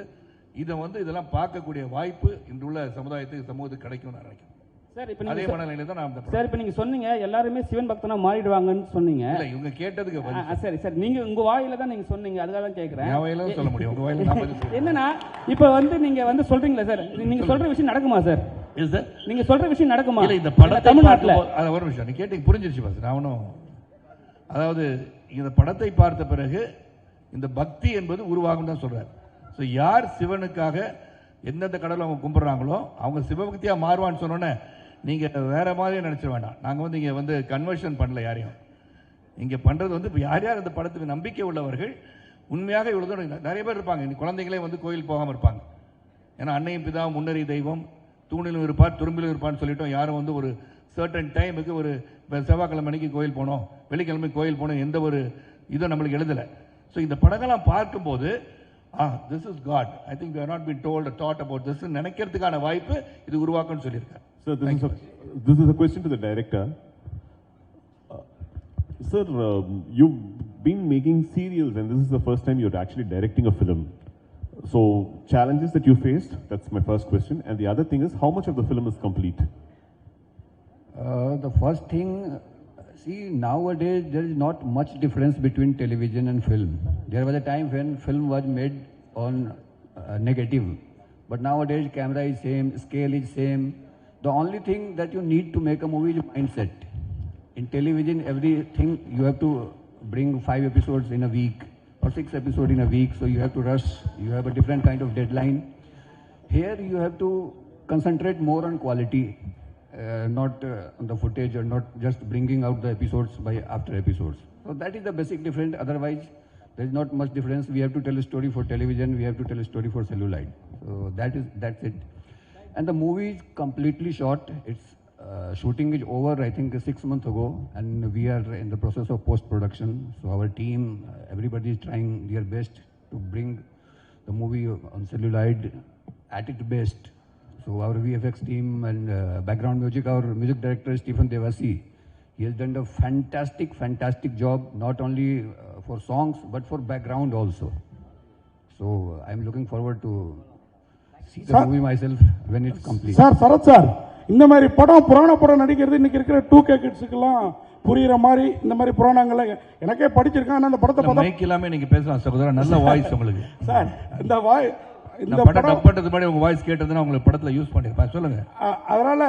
O: இதை வந்து இதெல்லாம் பார்க்கக்கூடிய வாய்ப்பு இன்றுள்ள சமுதாயத்துக்கு சமூகத்துக்கு கிடைக்கும் நான் நினைக்கிறேன்.
K: சார் இப்போ
O: அதே மனநிலையில தான் நான்
K: சார் இப்போ நீங்கள் சொன்னீங்க எல்லாருமே சிவன் பக்தனா மாறிடுவாங்கன்னு சொன்னீங்க.
O: இல்லை இவங்க கேட்டதுக்கு
K: சரி சார் நீங்கள் உங்கள் வாயில தான் நீங்கள் சொன்னீங்க, அதுக்காக தான் கேட்குறேன்.
O: என் வாயில சொல்ல முடியும், உங்கள் வாயில நான் பதில் சொல்றேன்.
K: என்னன்னா இப்போ வந்து நீங்கள் வந்து சொல்கிறீங்களா சார், நீங்கள் சொல்கிற விஷயம் நடக்குமா சார்?
O: இல்லை சார்,
K: நீங்கள் சொல்கிற விஷயம் நடக்குமா?
O: இல்லை இந்த படத்தை
K: தமிழ்நாட்டில்
O: அது ஒரு விஷயம் நீ கேட்டீங்க புரிஞ்சிருச்சு பாஸ். நான் ஒன்றும் அதாவது இந்த படத்தை பார்த்த பிறகு இந்த பக்தி என்பது உருவாகும் தான் சொல்றாரு. ஸோ யார் சிவனுக்காக எந்தெந்த கடவுளை அவங்க கும்பிட்றாங்களோ அவங்க சிவபக்தியாக மாறுவான்னு சொன்னோன்னே நீங்கள் வேற மாதிரியே நினச்சிட வேண்டாம். நாங்கள் வந்து இங்கே வந்து கன்வர்ஷன் பண்ணல யாரையும். இங்கே பண்ணுறது வந்து இப்போ யார் யார் இந்த படத்துக்கு நம்பிக்கை உள்ளவர்கள் உண்மையாக இவ்வளோ தூரம் நிறைய பேர் இருப்பாங்க. இந்த குழந்தைங்களே வந்து கோயில் போகாமல் இருப்பாங்க. ஏன்னா அன்னையும் பிதா முன்னறி தெய்வம் தூணிலும் இருப்பார் துரும்பிலும் இருப்பான்னு சொல்லிட்டோம். யாரும் வந்து ஒரு சர்டன் டைமுக்கு ஒரு செவ்வாய்க்கிழமைக்கு கோயில் போனோம், வெள்ளிக்கிழமை கோயில் போனோம், எந்த ஒரு இதுவும் நம்மளுக்கு எழுதலை. ஸோ இந்த படங்கள்லாம் பார்க்கும்போது this is God, I think we are not been told taught about this நினைக்கிறதுக்கான வாய்ப்பு இது உருவாக்கும்னு சொல்லியிருக்காரு.
L: Sir, this is a question to the director. Sir, you've been making serials and this is the first time you're actually directing a film. So, challenges that you faced, that's my first question. And the other thing is, how much of the film is complete?
B: The first thing, see, nowadays there is not much difference between television and film. There was a time when film was made on negative, but nowadays camera is same, scale is same. The only thing that you need to make a movie is mindset. In television, everything you have to bring 5 episodes in a week or 6 episodes in a week, so you have to rush. You have a different kind of deadline. Here you have to concentrate more on quality. Not on the footage or not just bringing out the episodes by after episodes. So that is the basic difference. Otherwise, there is not much difference. We have to tell a story for television. We have to tell a story for celluloid. So that's it. And the movie is completely shot. Its shooting is over, I think, 6 months ago, and we are in the process of post-production. So our team, everybody is trying their best to bring the movie on celluloid at its best. So our VFX team and background music, our music director Stephen Devasi, he has done a fantastic job, not only for songs but for background also. So I'm looking forward to see the movie myself when it's complete.
M: சார் சரத் சார், இந்த மாதிரி படம் புராண படம் நடிக்கிறது இன்னைக்கு இருக்கிற 2K கிட்ஸுக்கெல்லாம் புரியுற மாதிரி இந்த மாதிரி புராணங்களை எனக்கே படிச்சிருக்கேன். ஆனால் அந்த படத்தை பார்த்தா
O: மைக் இல்லாம நீங்க பேசலாம் சகோதரா, நல்ல வாய்ஸ் உங்களுக்கு.
M: சார் இந்த
O: படம் டப் பண்றது மாதிரி உங்க வாய்ஸ் கேட்டதுன்னா உங்களுக்கு படத்துல யூஸ் பண்ணிருப்பேன். சொல்லுங்க.
M: அதனால